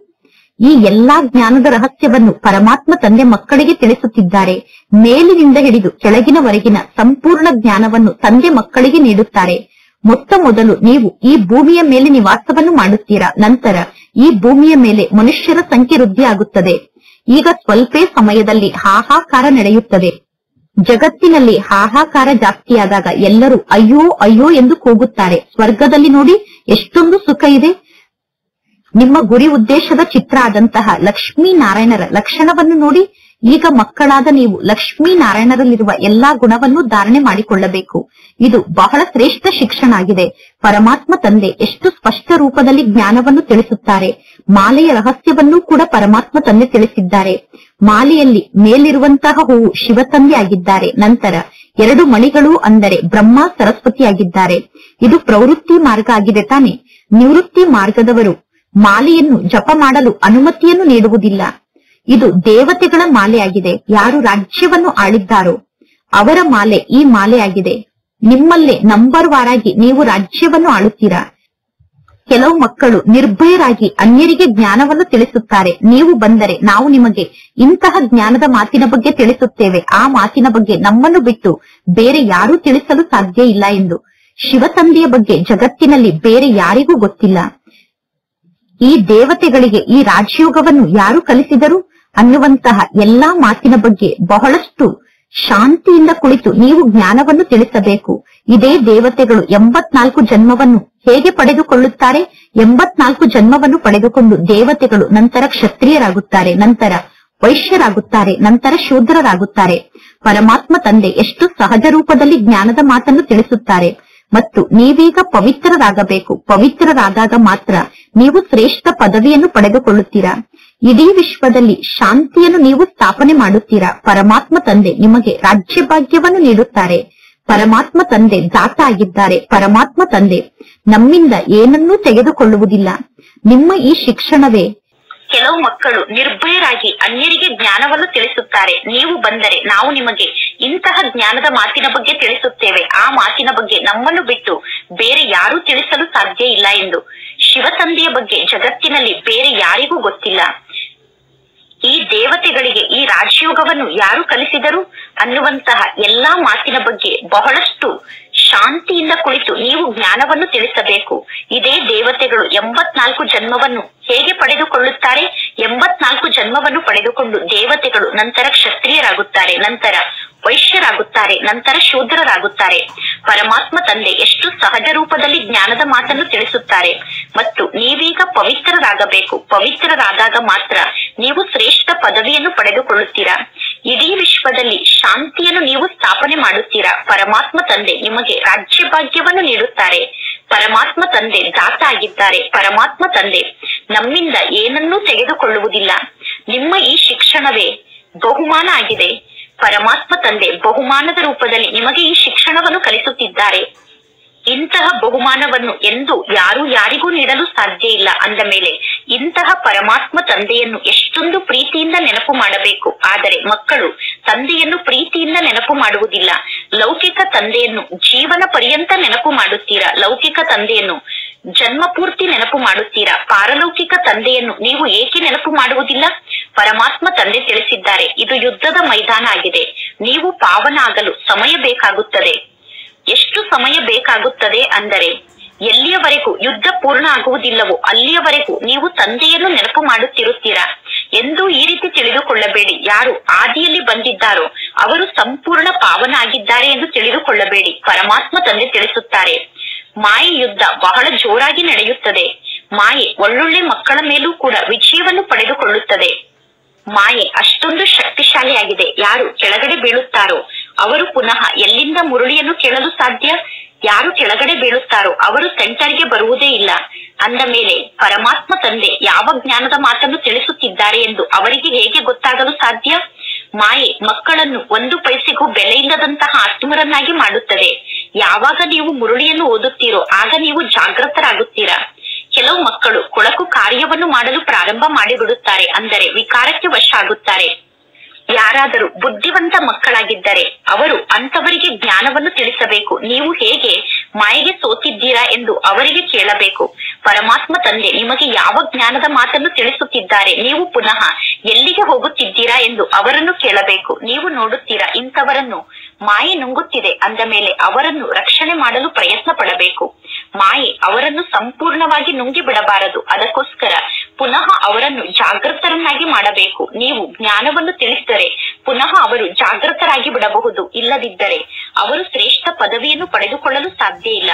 ಈ ಎಲ್ಲಾ ಜ್ಞಾನದ ರಹಸ್ಯವನ್ನು ಪರಮಾತ್ಮ ತಂದೆ ಮಕ್ಕಳಿಗೆ ತಿಳಿಸುತ್ತಿದ್ದಾರೆ. ಮೇಲಿನಿಂದ ಹಿಡಿದು ಕೆಳಗಿನವರೆಗಿನ ಸಂಪೂರ್ಣ ಜ್ಞಾನವನ್ನು ತಂದೆ ಮಕ್ಕಳಿಗೆ ನೀಡುತ್ತಾರೆ. ಮೊತ್ತ ಮೊದಲು ನೀವು ಈ ಭೂಮಿಯ ಮೇಲೆ ನಿವಾಸವನ್ನು ಮಾಡುತ್ತೀರಾ. ನಂತರ ಈ ಭೂಮಿಯ ಮೇಲೆ ಮನುಷ್ಯರ ಸಂಖ್ಯೆ ವೃದ್ಧಿಯಾಗುತ್ತದೆ. ಈಗ ಸ್ವಲ್ಪೇ ಸಮಯದಲ್ಲಿ ಹಾಹಾಕಾರ ನಡೆಯುತ್ತದೆ. ಜಗತ್ತಿನಲ್ಲಿ ಹಾಹಾಕಾರ ಜಾಸ್ತಿಯಾದಾಗ ಎಲ್ಲರೂ ಅಯ್ಯೋ ಅಯ್ಯೋ ಎಂದು ಕೂಗುತ್ತಾರೆ. ಸ್ವರ್ಗದಲ್ಲಿ ನೋಡಿ ಎಷ್ಟೊಂದು ಸುಖ ಇದೆ. ನಿಮ್ಮ ಗುರಿ ಉದ್ದೇಶದ ಚಿತ್ರ ಆದಂತಹ ಲಕ್ಷ್ಮೀನಾರಾಯಣರ ಲಕ್ಷಣವನ್ನು ನೋಡಿ. ಈಗ ಮಕ್ಕಳಾದ ನೀವು ಲಕ್ಷ್ಮೀನಾರಾಯಣರಲ್ಲಿರುವ ಎಲ್ಲಾ ಗುಣವನ್ನು ಧಾರಣೆ ಮಾಡಿಕೊಳ್ಳಬೇಕು. ಇದು ಬಹಳ ಶ್ರೇಷ್ಠ ಶಿಕ್ಷಣ ಆಗಿದೆ. ಪರಮಾತ್ಮ ತಂದೆ ಎಷ್ಟು ಸ್ಪಷ್ಟ ರೂಪದಲ್ಲಿ ಜ್ಞಾನವನ್ನು ತಿಳಿಸುತ್ತಾರೆ. ಮಾಲೆಯ ರಹಸ್ಯವನ್ನೂ ಕೂಡ ಪರಮಾತ್ಮ ತಂದೆ ತಿಳಿಸಿದ್ದಾರೆ. ಮಾಲೆಯಲ್ಲಿ ಮೇಲಿರುವಂತಹ ಹೂವು ಶಿವತಂದೆ ಆಗಿದ್ದಾರೆ. ನಂತರ 2 ಮಣಿಗಳು ಅಂದರೆ ಬ್ರಹ್ಮ ಸರಸ್ವತಿ ಆಗಿದ್ದಾರೆ. ಇದು ಪ್ರವೃತ್ತಿ ಮಾರ್ಗ ಆಗಿದೆ ತಾನೆ. ನಿವೃತ್ತಿ ಮಾರ್ಗದವರು ಮಾಲೆಯನ್ನು ಜಪ ಮಾಡಲು ಅನುಮತಿಯನ್ನು ನೀಡುವುದಿಲ್ಲ. ಇದು ದೇವತೆಗಳ ಮಾಲೆಯಾಗಿದೆ. ಯಾರು ರಾಜ್ಯವನ್ನು ಆಳಿದ್ದಾರೋ ಅವರ ಮಾಲೆ ಈ ಮಾಲೆಯಾಗಿದೆ. ನಿಮ್ಮಲ್ಲೇ ನಂಬರ್ ವಾರಾಗಿ ನೀವು ರಾಜ್ಯವನ್ನು ಆಳುತ್ತೀರಾ. ಕೆಲವು ಮಕ್ಕಳು ನಿರ್ಭಯರಾಗಿ ಅನ್ಯರಿಗೆ ಜ್ಞಾನವನ್ನು ತಿಳಿಸುತ್ತಾರೆ. ನೀವು ಬಂದರೆ ನಾವು ನಿಮಗೆ ಇಂತಹ ಜ್ಞಾನದ ಮಾತಿನ ಬಗ್ಗೆ ತಿಳಿಸುತ್ತೇವೆ. ಆ ಮಾತಿನ ಬಗ್ಗೆ ನಮ್ಮನ್ನು ಬಿಟ್ಟು ಬೇರೆ ಯಾರೂ ತಿಳಿಸಲು ಸಾಧ್ಯ ಇಲ್ಲ ಎಂದು. ಶಿವತಂದೆಯ ಬಗ್ಗೆ ಜಗತ್ತಿನಲ್ಲಿ ಬೇರೆ ಯಾರಿಗೂ ಗೊತ್ತಿಲ್ಲ. ಈ ದೇವತೆಗಳಿಗೆ ಈ ರಾಜಯೋಗವನ್ನು ಯಾರು ಕಲಿಸಿದರು ಅನ್ನುವಂತಹ ಎಲ್ಲಾ ಮಾತಿನ ಬಗ್ಗೆ ಬಹಳಷ್ಟು ಶಾಂತಿಯಿಂದ ಕುಳಿತು ನೀವು ಜ್ಞಾನವನ್ನು ತಿಳಿಸಬೇಕು. ಇದೇ ದೇವತೆಗಳು 84 ಜನ್ಮವನ್ನು ಹೇಗೆ ಪಡೆದುಕೊಳ್ಳುತ್ತಾರೆ? 84 ಜನ್ಮವನ್ನು ಪಡೆದುಕೊಂಡು ದೇವತೆಗಳು ನಂತರ ಕ್ಷತ್ರಿಯರಾಗುತ್ತಾರೆ, ನಂತರ ವೈಶ್ಯರಾಗುತ್ತಾರೆ, ನಂತರ ಶೂದ್ರರಾಗುತ್ತಾರೆ. ಪರಮಾತ್ಮ ತಂದೆ ಎಷ್ಟು ಸಹಜ ರೂಪದಲ್ಲಿ ಜ್ಞಾನದ ಮಾತನ್ನು ತಿಳಿಸುತ್ತಾರೆ. ಮತ್ತು ನೀವೀಗ ಪವಿತ್ರರಾಗಬೇಕು. ಪವಿತ್ರರಾದಾಗ ಮಾತ್ರ ನೀವು ಶ್ರೇಷ್ಠ ಪದವಿಯನ್ನು ಪಡೆದುಕೊಳ್ಳುತ್ತೀರಾ. ಇಡೀ ವಿಶ್ವದಲ್ಲಿ ಶಾಂತಿಯನ್ನು ನೀವು ಸ್ಥಾಪನೆ ಮಾಡುತ್ತೀರಾ. ಪರಮಾತ್ಮ ತಂದೆ ನಿಮಗೆ ರಾಜ್ಯ ಭಾಗ್ಯವನ್ನು ನೀಡುತ್ತಾರೆ. ಪರಮಾತ್ಮ ತಂದೆ ದಾತ ಆಗಿದ್ದಾರೆ. ಪರಮಾತ್ಮ ತಂದೆ ನಮ್ಮಿಂದ ಏನನ್ನೂ ತೆಗೆದುಕೊಳ್ಳುವುದಿಲ್ಲ. ನಿಮ್ಮ ಈ ಶಿಕ್ಷಣವೇ. ಕೆಲವು ಮಕ್ಕಳು ನಿರ್ಭಯರಾಗಿ ಅನ್ಯರಿಗೆ ಜ್ಞಾನವನ್ನು ತಿಳಿಸುತ್ತಾರೆ. ನೀವು ಬಂದರೆ ನಾವು ನಿಮಗೆ ಇಂತಹ ಜ್ಞಾನದ ಮಾತಿನ ಬಗ್ಗೆ ತಿಳಿಸುತ್ತೇವೆ. ಆ ಮಾತಿನ ಬಗ್ಗೆ ನಮ್ಮನ್ನು ಬಿಟ್ಟು ಬೇರೆ ಯಾರೂ ತಿಳಿಸಲು ಸಾಧ್ಯ ಇಲ್ಲ ಎಂದು. ಶಿವತಂದೆಯ ಬಗ್ಗೆ ಜಗತ್ತಿನಲ್ಲಿ ಬೇರೆ ಯಾರಿಗೂ ಗೊತ್ತಿಲ್ಲ. ಈ ದೇವತೆಗಳಿಗೆ ಈ ರಾಜಯೋಗವನ್ನು ಯಾರು ಕಲಿಸಿದರು ಅನ್ನುವಂತಹ ಎಲ್ಲಾ ಮಾತಿನ ಬಗ್ಗೆ ಬಹಳಷ್ಟು ಶಾಂತಿಯಿಂದ ಕುಳಿತು ನೀವು ಜ್ಞಾನವನ್ನು ತಿಳಿಸಬೇಕು. ಇದೇ ದೇವತೆಗಳು 84 ಜನ್ಮವನ್ನು ಹೇಗೆ ಪಡೆದುಕೊಳ್ಳುತ್ತಾರೆ? 84 ಜನ್ಮವನ್ನು ಪಡೆದುಕೊಂಡು ದೇವತೆಗಳು ನಂತರ ಕ್ಷತ್ರಿಯರಾಗುತ್ತಾರೆ, ನಂತರ ವೈಶ್ಯರಾಗುತ್ತಾರೆ, ನಂತರ ಶೂದ್ರರಾಗುತ್ತಾರೆ. ಪರಮಾತ್ಮ ತಂದೆ ಎಷ್ಟು ಸಹಜ ರೂಪದಲ್ಲಿ ಜ್ಞಾನದ ಮಾತನ್ನು ತಿಳಿಸುತ್ತಾರೆ. ಮತ್ತು ನೀವೀಗ ಪವಿತ್ರರಾಗಬೇಕು. ಪವಿತ್ರರಾದಾಗ ಮಾತ್ರ ನೀವು ಶ್ರೇಷ್ಠ ಪದವಿಯನ್ನು ಪಡೆದುಕೊಳ್ಳುತ್ತೀರಾ. ಇಡೀ ವಿಶ್ವದಲ್ಲಿ ಶಾಂತಿಯನ್ನು ನೀವು ಸ್ಥಾಪನೆ ಮಾಡುತ್ತೀರಾ. ಪರಮಾತ್ಮ ತಂದೆ ನಿಮಗೆ ರಾಜ್ಯ ಭಾಗ್ಯವನ್ನು ನೀಡುತ್ತಾರೆ. ಪರಮಾತ್ಮ ತಂದೆ ದಾತ ಆಗಿದ್ದಾರೆ. ಪರಮಾತ್ಮ ತಂದೆ ನಮ್ಮಿಂದ ಏನನ್ನೂ ತೆಗೆದುಕೊಳ್ಳುವುದಿಲ್ಲ. ನಿಮ್ಮ ಈ ಶಿಕ್ಷಣವೇ ಬಹುಮಾನ ಆಗಿದೆ. ಪರಮಾತ್ಮ ತಂದೆ ಬಹುಮಾನದ ರೂಪದಲ್ಲಿ ನಿಮಗೆ ಈ ಶಿಕ್ಷಣವನ್ನು ಕಲಿಸುತ್ತಿದ್ದಾರೆ. ಇಂತಹ ಬಹುಮಾನವನ್ನು ಎಂದು ಯಾರು ಯಾರಿಗೂ ನೀಡಲು ಸಾಧ್ಯ ಇಲ್ಲ. ಅಂದ ಮೇಲೆ ಇಂತಹ ಪರಮಾತ್ಮ ತಂದೆಯನ್ನು ಎಷ್ಟೊಂದು ಪ್ರೀತಿಯಿಂದ ನೆನಪು ಮಾಡಬೇಕು. ಆದರೆ ಮಕ್ಕಳು ತಂದೆಯನ್ನು ಪ್ರೀತಿಯಿಂದ ನೆನಪು ಮಾಡುವುದಿಲ್ಲ. ಲೌಕಿಕ ತಂದೆಯನ್ನು ಜೀವನ ಪರ್ಯಂತ ನೆನಪು ಮಾಡುತ್ತೀರಾ. ಲೌಕಿಕ ತಂದೆಯನ್ನು ಜನ್ಮ ಪೂರ್ತಿ ನೆನಪು ಮಾಡುತ್ತೀರಾ. ಪಾರಲೌಕಿಕ ತಂದೆಯನ್ನು ನೀವು ಏಕೆ ನೆನಪು ಮಾಡುವುದಿಲ್ಲ? ಪರಮಾತ್ಮ ತಂದೆ ತಿಳಿಸಿದ್ದಾರೆ, ಇದು ಯುದ್ಧದ ಮೈದಾನ ಆಗಿದೆ. ನೀವು ಪಾವನ ಆಗಲು ಸಮಯ ಬೇಕಾಗುತ್ತದೆ. ಎಷ್ಟು ಸಮಯ ಬೇಕಾಗುತ್ತದೆ ಅಂದರೆ ಎಲ್ಲಿಯವರೆಗೂ ಯುದ್ಧ ಪೂರ್ಣ ಆಗುವುದಿಲ್ಲವೋ ಅಲ್ಲಿಯವರೆಗೂ ನೀವು ತಂದೆಯನ್ನು ನೆನಪು ಮಾಡುತ್ತಿರುತ್ತೀರಾ ಎಂದು ಈ ರೀತಿ ತಿಳಿದುಕೊಳ್ಳಬೇಡಿ. ಯಾರು ಆದಿಯಲ್ಲಿ ಬಂದಿದ್ದಾರೋ ಅವರು ಸಂಪೂರ್ಣ ಪಾವನ ಆಗಿದ್ದಾರೆ ಎಂದು ತಿಳಿದುಕೊಳ್ಳಬೇಡಿ. ಪರಮಾತ್ಮ ತಂದೆ ತಿಳಿಸುತ್ತಾರೆ, ಮಾಯೆ ಯುದ್ಧ ಬಹಳ ಜೋರಾಗಿ ನಡೆಯುತ್ತದೆ. ಮಾಯೆ ಒಳ್ಳೊಳ್ಳೆ ಮಕ್ಕಳ ಮೇಲೂ ಕೂಡ ವಿಜಯವನ್ನು ಪಡೆದುಕೊಳ್ಳುತ್ತದೆ. ಮಾಯೆ ಅಷ್ಟೊಂದು ಶಕ್ತಿಶಾಲಿಯಾಗಿದೆ. ಯಾರು ಕೆಳಗಡೆ ಬೀಳುತ್ತಾರೋ ಅವರು ಪುನಃ ಎಲ್ಲಿಂದ ಮುರುಳಿಯನ್ನು ಕೇಳಲು ಸಾಧ್ಯ? ಯಾರು ಕೆಳಗಡೆ ಬೀಳುತ್ತಾರೋ ಅವರು ಸೆಂಟರ್ಗೆ ಬರುವುದೇ ಇಲ್ಲ. ಅಂದ ಮೇಲೆ ಪರಮಾತ್ಮ ತಂದೆ ಯಾವ ಜ್ಞಾನದ ಮಾತನ್ನು ತಿಳಿಸುತ್ತಿದ್ದಾರೆ ಎಂದು ಅವರಿಗೆ ಹೇಗೆ ಗೊತ್ತಾಗಲು ಸಾಧ್ಯ? ಮಾಯೆ ಮಕ್ಕಳನ್ನು 1 ಪೈಸೆಗೂ ಬೆಲೆ ಇಲ್ಲದಂತಹ ಆತ್ಮರನ್ನಾಗಿ ಮಾಡುತ್ತದೆ. ಯಾವಾಗ ನೀವು ಮುರುಳಿಯನ್ನು ಓದುತ್ತೀರೋ ಆಗ ನೀವು ಜಾಗೃತರಾಗುತ್ತೀರಾ. ಕೆಲವು ಮಕ್ಕಳು ಕೊಳಕು ಕಾರ್ಯವನ್ನು ಮಾಡಲು ಪ್ರಾರಂಭ ಮಾಡಿಬಿಡುತ್ತಾರೆ, ಅಂದರೆ ವಿಕಾರಕ್ಕೆ ವಶ ಆಗುತ್ತಾರೆ. ಯಾರಾದರೂ ಬುದ್ಧಿವಂತ ಮಕ್ಕಳಾಗಿದ್ದರೆ ಅವರು ಅಂತವರಿಗೆ ಜ್ಞಾನವನ್ನು ತಿಳಿಸಬೇಕು. ನೀವು ಹೇಗೆ ಮಾಯೆಗೆ ಸೋತಿದ್ದೀರಾ ಎಂದು ಅವರಿಗೆ ಕೇಳಬೇಕು. ಪರಮಾತ್ಮ ತಂದೆ ನಿಮಗೆ ಯಾವ ಜ್ಞಾನದ ಮಾತನ್ನು ತಿಳಿಸುತ್ತಿದ್ದಾರೆ, ನೀವು ಪುನಃ ಎಲ್ಲಿಗೆ ಹೋಗುತ್ತಿದ್ದೀರಾ ಎಂದು ಅವರನ್ನು ಕೇಳಬೇಕು. ನೀವು ನೋಡುತ್ತೀರಾ ಇಂಥವರನ್ನು ಮಾಯೆ ನುಂಗುತ್ತಿದೆ ಅಂದ ಮೇಲೆ ಅವರನ್ನು ರಕ್ಷಣೆ ಮಾಡಲು ಪ್ರಯತ್ನ ಪಡಬೇಕು. ಮಾಯೆ ಅವರನ್ನು ಸಂಪೂರ್ಣವಾಗಿ ನುಂಗಿ ಬಿಡಬಾರದು. ಅದಕ್ಕೋಸ್ಕರ ಪುನಃ ಅವರನ್ನು ಜಾಗೃತರನ್ನಾಗಿ ಮಾಡಬೇಕು. ನೀವು ಜ್ಞಾನವನ್ನು ತಿಳಿಸಿದರೆ ಪುನಃ ಅವರು ಜಾಗೃತರಾಗಿ ಬಿಡಬಹುದು. ಇಲ್ಲದಿದ್ದರೆ ಅವರು ಶ್ರೇಷ್ಠ ಪದವಿಯನ್ನು ಪಡೆದುಕೊಳ್ಳಲು ಸಾಧ್ಯ ಇಲ್ಲ.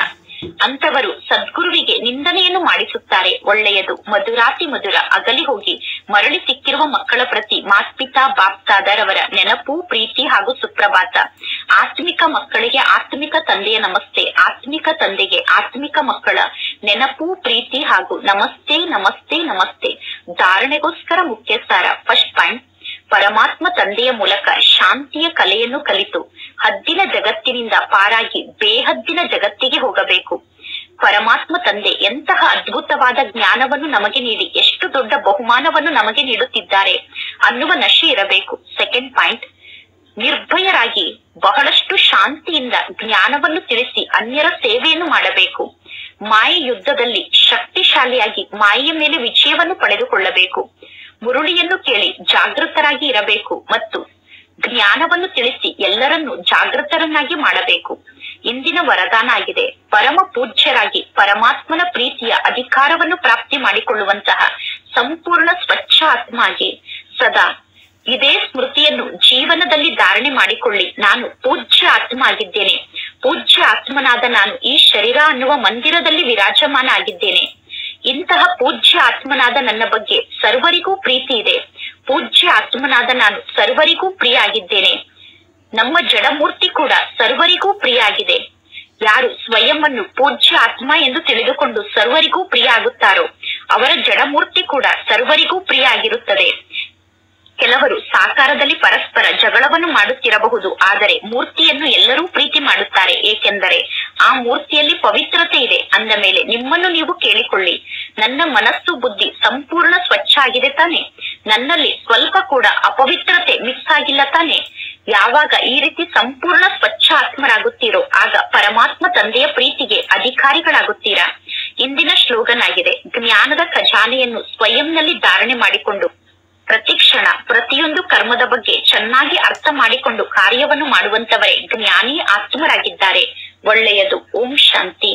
ಅಂತವರು ಸದ್ಗುರುವಿಗೆ ನಿಂದನೆಯನ್ನು ಮಾಡಿಸುತ್ತಾರೆ. ಒಳ್ಳೆಯದು. ಮಧುರಾತಿ ಮಧುರ ಅಗಲಿ ಹೋಗಿ ಮರಳಿ ಸಿಕ್ಕಿರುವ ಮಕ್ಕಳ ಪ್ರತಿ ಮಾತ್ಪಿತಾ ಬಾಪ್ತಾದರವರ ನೆನಪು, ಪ್ರೀತಿ ಹಾಗೂ ಸುಪ್ರಭಾತ. ಆತ್ಮಿಕ ಮಕ್ಕಳಿಗೆ ಆತ್ಮಿಕ ತಂದೆಯ ನಮಸ್ತೆ. ಆತ್ಮಿಕ ತಂದೆಗೆ ಆತ್ಮಿಕ ಮಕ್ಕಳ ನೆನಪು, ಪ್ರೀತಿ ಹಾಗೂ ನಮಸ್ತೆ ನಮಸ್ತೆ ನಮಸ್ತೆ. ಧಾರಣೆಗೋಸ್ಕರ ಮುಖ್ಯ ಸಾರ. ಫಸ್ಟ್ ಪಾಯಿಂಟ್, ಪರಮಾತ್ಮ ತಂದೆಯ ಮೂಲಕ ಶಾಂತಿಯ ಕಲೆಯನ್ನು ಕಲಿತು ಹದ್ದಿನ ಜಗತ್ತಿನಿಂದ ಪಾರಾಗಿ ಬೇಹದ್ದಿನ ಜಗತ್ತಿಗೆ ಹೋಗಬೇಕು. ಪರಮಾತ್ಮ ತಂದೆ ಎಂತಹ ಅದ್ಭುತವಾದ ಜ್ಞಾನವನ್ನು ನಮಗೆ ನೀಡಿ ಎಷ್ಟು ದೊಡ್ಡ ಬಹುಮಾನವನ್ನು ನಮಗೆ ನೀಡುತ್ತಿದ್ದಾರೆ ಅನ್ನುವ ನಶೆ ಇರಬೇಕು. ಸೆಕೆಂಡ್ ಪಾಯಿಂಟ್, ನಿರ್ಭಯರಾಗಿ ಬಹಳಷ್ಟು ಶಾಂತಿಯಿಂದ ಜ್ಞಾನವನ್ನು ತಿಳಿಸಿ ಅನ್ಯರ ಸೇವೆಯನ್ನು ಮಾಡಬೇಕು. ಮಾಯೆ ಯುದ್ಧದಲ್ಲಿ ಶಕ್ತಿಶಾಲಿಯಾಗಿ ಮಾಯೆಯ ಮೇಲೆ ವಿಜಯವನ್ನು ಪಡೆದುಕೊಳ್ಳಬೇಕು. ಮುರುಳಿಯನ್ನು ಕೇಳಿ ಜಾಗೃತರಾಗಿ ಇರಬೇಕು ಮತ್ತು ಜ್ಞಾನವನ್ನು ತಿಳಿಸಿ ಎಲ್ಲರನ್ನೂ ಜಾಗೃತರನ್ನಾಗಿ ಮಾಡಬೇಕು. ಇಂದಿನ ವರದಾನ ಆಗಿದೆ. ಪರಮ ಪೂಜ್ಯರಾಗಿ ಪರಮಾತ್ಮನ ಪ್ರೀತಿಯ ಅಧಿಕಾರವನ್ನು ಪ್ರಾಪ್ತಿ ಮಾಡಿಕೊಳ್ಳುವಂತಹ ಸಂಪೂರ್ಣ ಸ್ವಚ್ಛ ಆತ್ಮ ಆಗಿ ಸದಾ ಇದೇ ಸ್ಮೃತಿಯನ್ನು ಜೀವನದಲ್ಲಿ ಧಾರಣೆ ಮಾಡಿಕೊಳ್ಳಿ. ನಾನು ಪೂಜ್ಯ ಆತ್ಮ ಆಗಿದ್ದೇನೆ. ಪೂಜ್ಯ ಆತ್ಮನಾದ ನಾನು ಈ ಶರೀರ ಅನ್ನುವ ಮಂದಿರದಲ್ಲಿ ವಿರಾಜಮಾನ ಆಗಿದ್ದೇನೆ. ಇಂತಹ ಪೂಜ್ಯ ಆತ್ಮನಾದ ನನ್ನ ಬಗ್ಗೆ ಸರ್ವರಿಗೂ ಪ್ರೀತಿ ಇದೆ. ಪೂಜ್ಯ ಆತ್ಮನಾದ ನಾನು ಸರ್ವರಿಗೂ ಪ್ರಿಯ ಆಗಿದ್ದೇನೆ. ನಮ್ಮ ಜಡಮೂರ್ತಿ ಕೂಡ ಸರ್ವರಿಗೂ ಪ್ರಿಯ ಆಗಿದೆ. ಯಾರು ಸ್ವಯಂವನ್ನು ಪೂಜ್ಯ ಆತ್ಮ ಎಂದು ತಿಳಿದುಕೊಂಡು ಸರ್ವರಿಗೂ ಪ್ರಿಯ ಆಗುತ್ತಾರೋ ಅವರ ಜಡಮೂರ್ತಿ ಕೂಡ ಸರ್ವರಿಗೂ ಪ್ರಿಯ ಆಗಿರುತ್ತದೆ. ಕೆಲವರು ಸಾಕಾರದಲ್ಲಿ ಪರಸ್ಪರ ಜಗಳವನ್ನು ಮಾಡುತ್ತಿರಬಹುದು, ಆದರೆ ಮೂರ್ತಿಯನ್ನು ಎಲ್ಲರೂ ಪ್ರೀತಿ ಮಾಡುತ್ತಾರೆ. ಏಕೆಂದರೆ ಆ ಮೂರ್ತಿಯಲ್ಲಿ ಪವಿತ್ರತೆ ಇದೆ. ಅಂದ ಮೇಲೆ ನಿಮ್ಮನ್ನು ನೀವು ಕೇಳಿಕೊಳ್ಳಿ, ನನ್ನ ಮನಸ್ಸು ಬುದ್ಧಿ ಸಂಪೂರ್ಣ ಸ್ವಚ್ಛ ಆಗಿದೆ ತಾನೆ? ನನ್ನಲ್ಲಿ ಸ್ವಲ್ಪ ಕೂಡ ಅಪವಿತ್ರತೆ ಮಿಕ್ಸ್ ಆಗಿಲ್ಲ ತಾನೆ? ಯಾವಾಗ ಈ ರೀತಿ ಸಂಪೂರ್ಣ ಸ್ವಚ್ಛ ಆತ್ಮರಾಗುತ್ತೀರೋ ಆಗ ಪರಮಾತ್ಮ ತಂದೆಯ ಪ್ರೀತಿಗೆ ಅಧಿಕಾರಿಗಳಾಗುತ್ತೀರಾ. ಇಂದಿನ ಶ್ಲೋಗನ್ ಆಗಿದೆ, ಜ್ಞಾನದ ಖಜಾನೆಯನ್ನು ಸ್ವಯಂನಲ್ಲಿ ಧಾರಣೆ ಮಾಡಿಕೊಂಡು ಪ್ರತಿಕ್ಷಣ ಪ್ರತಿಯೊಂದು ಕರ್ಮದ ಬಗ್ಗೆ ಚೆನ್ನಾಗಿ ಅರ್ಥ ಮಾಡಿಕೊಂಡು ಕಾರ್ಯವನ್ನು ಮಾಡುವಂತವರೇ ಜ್ಞಾನಿ ಆತ್ಮರಾಗಿದ್ದಾರೆ. ಒಳ್ಳೆಯದು. ಓಂ ಶಾಂತಿ.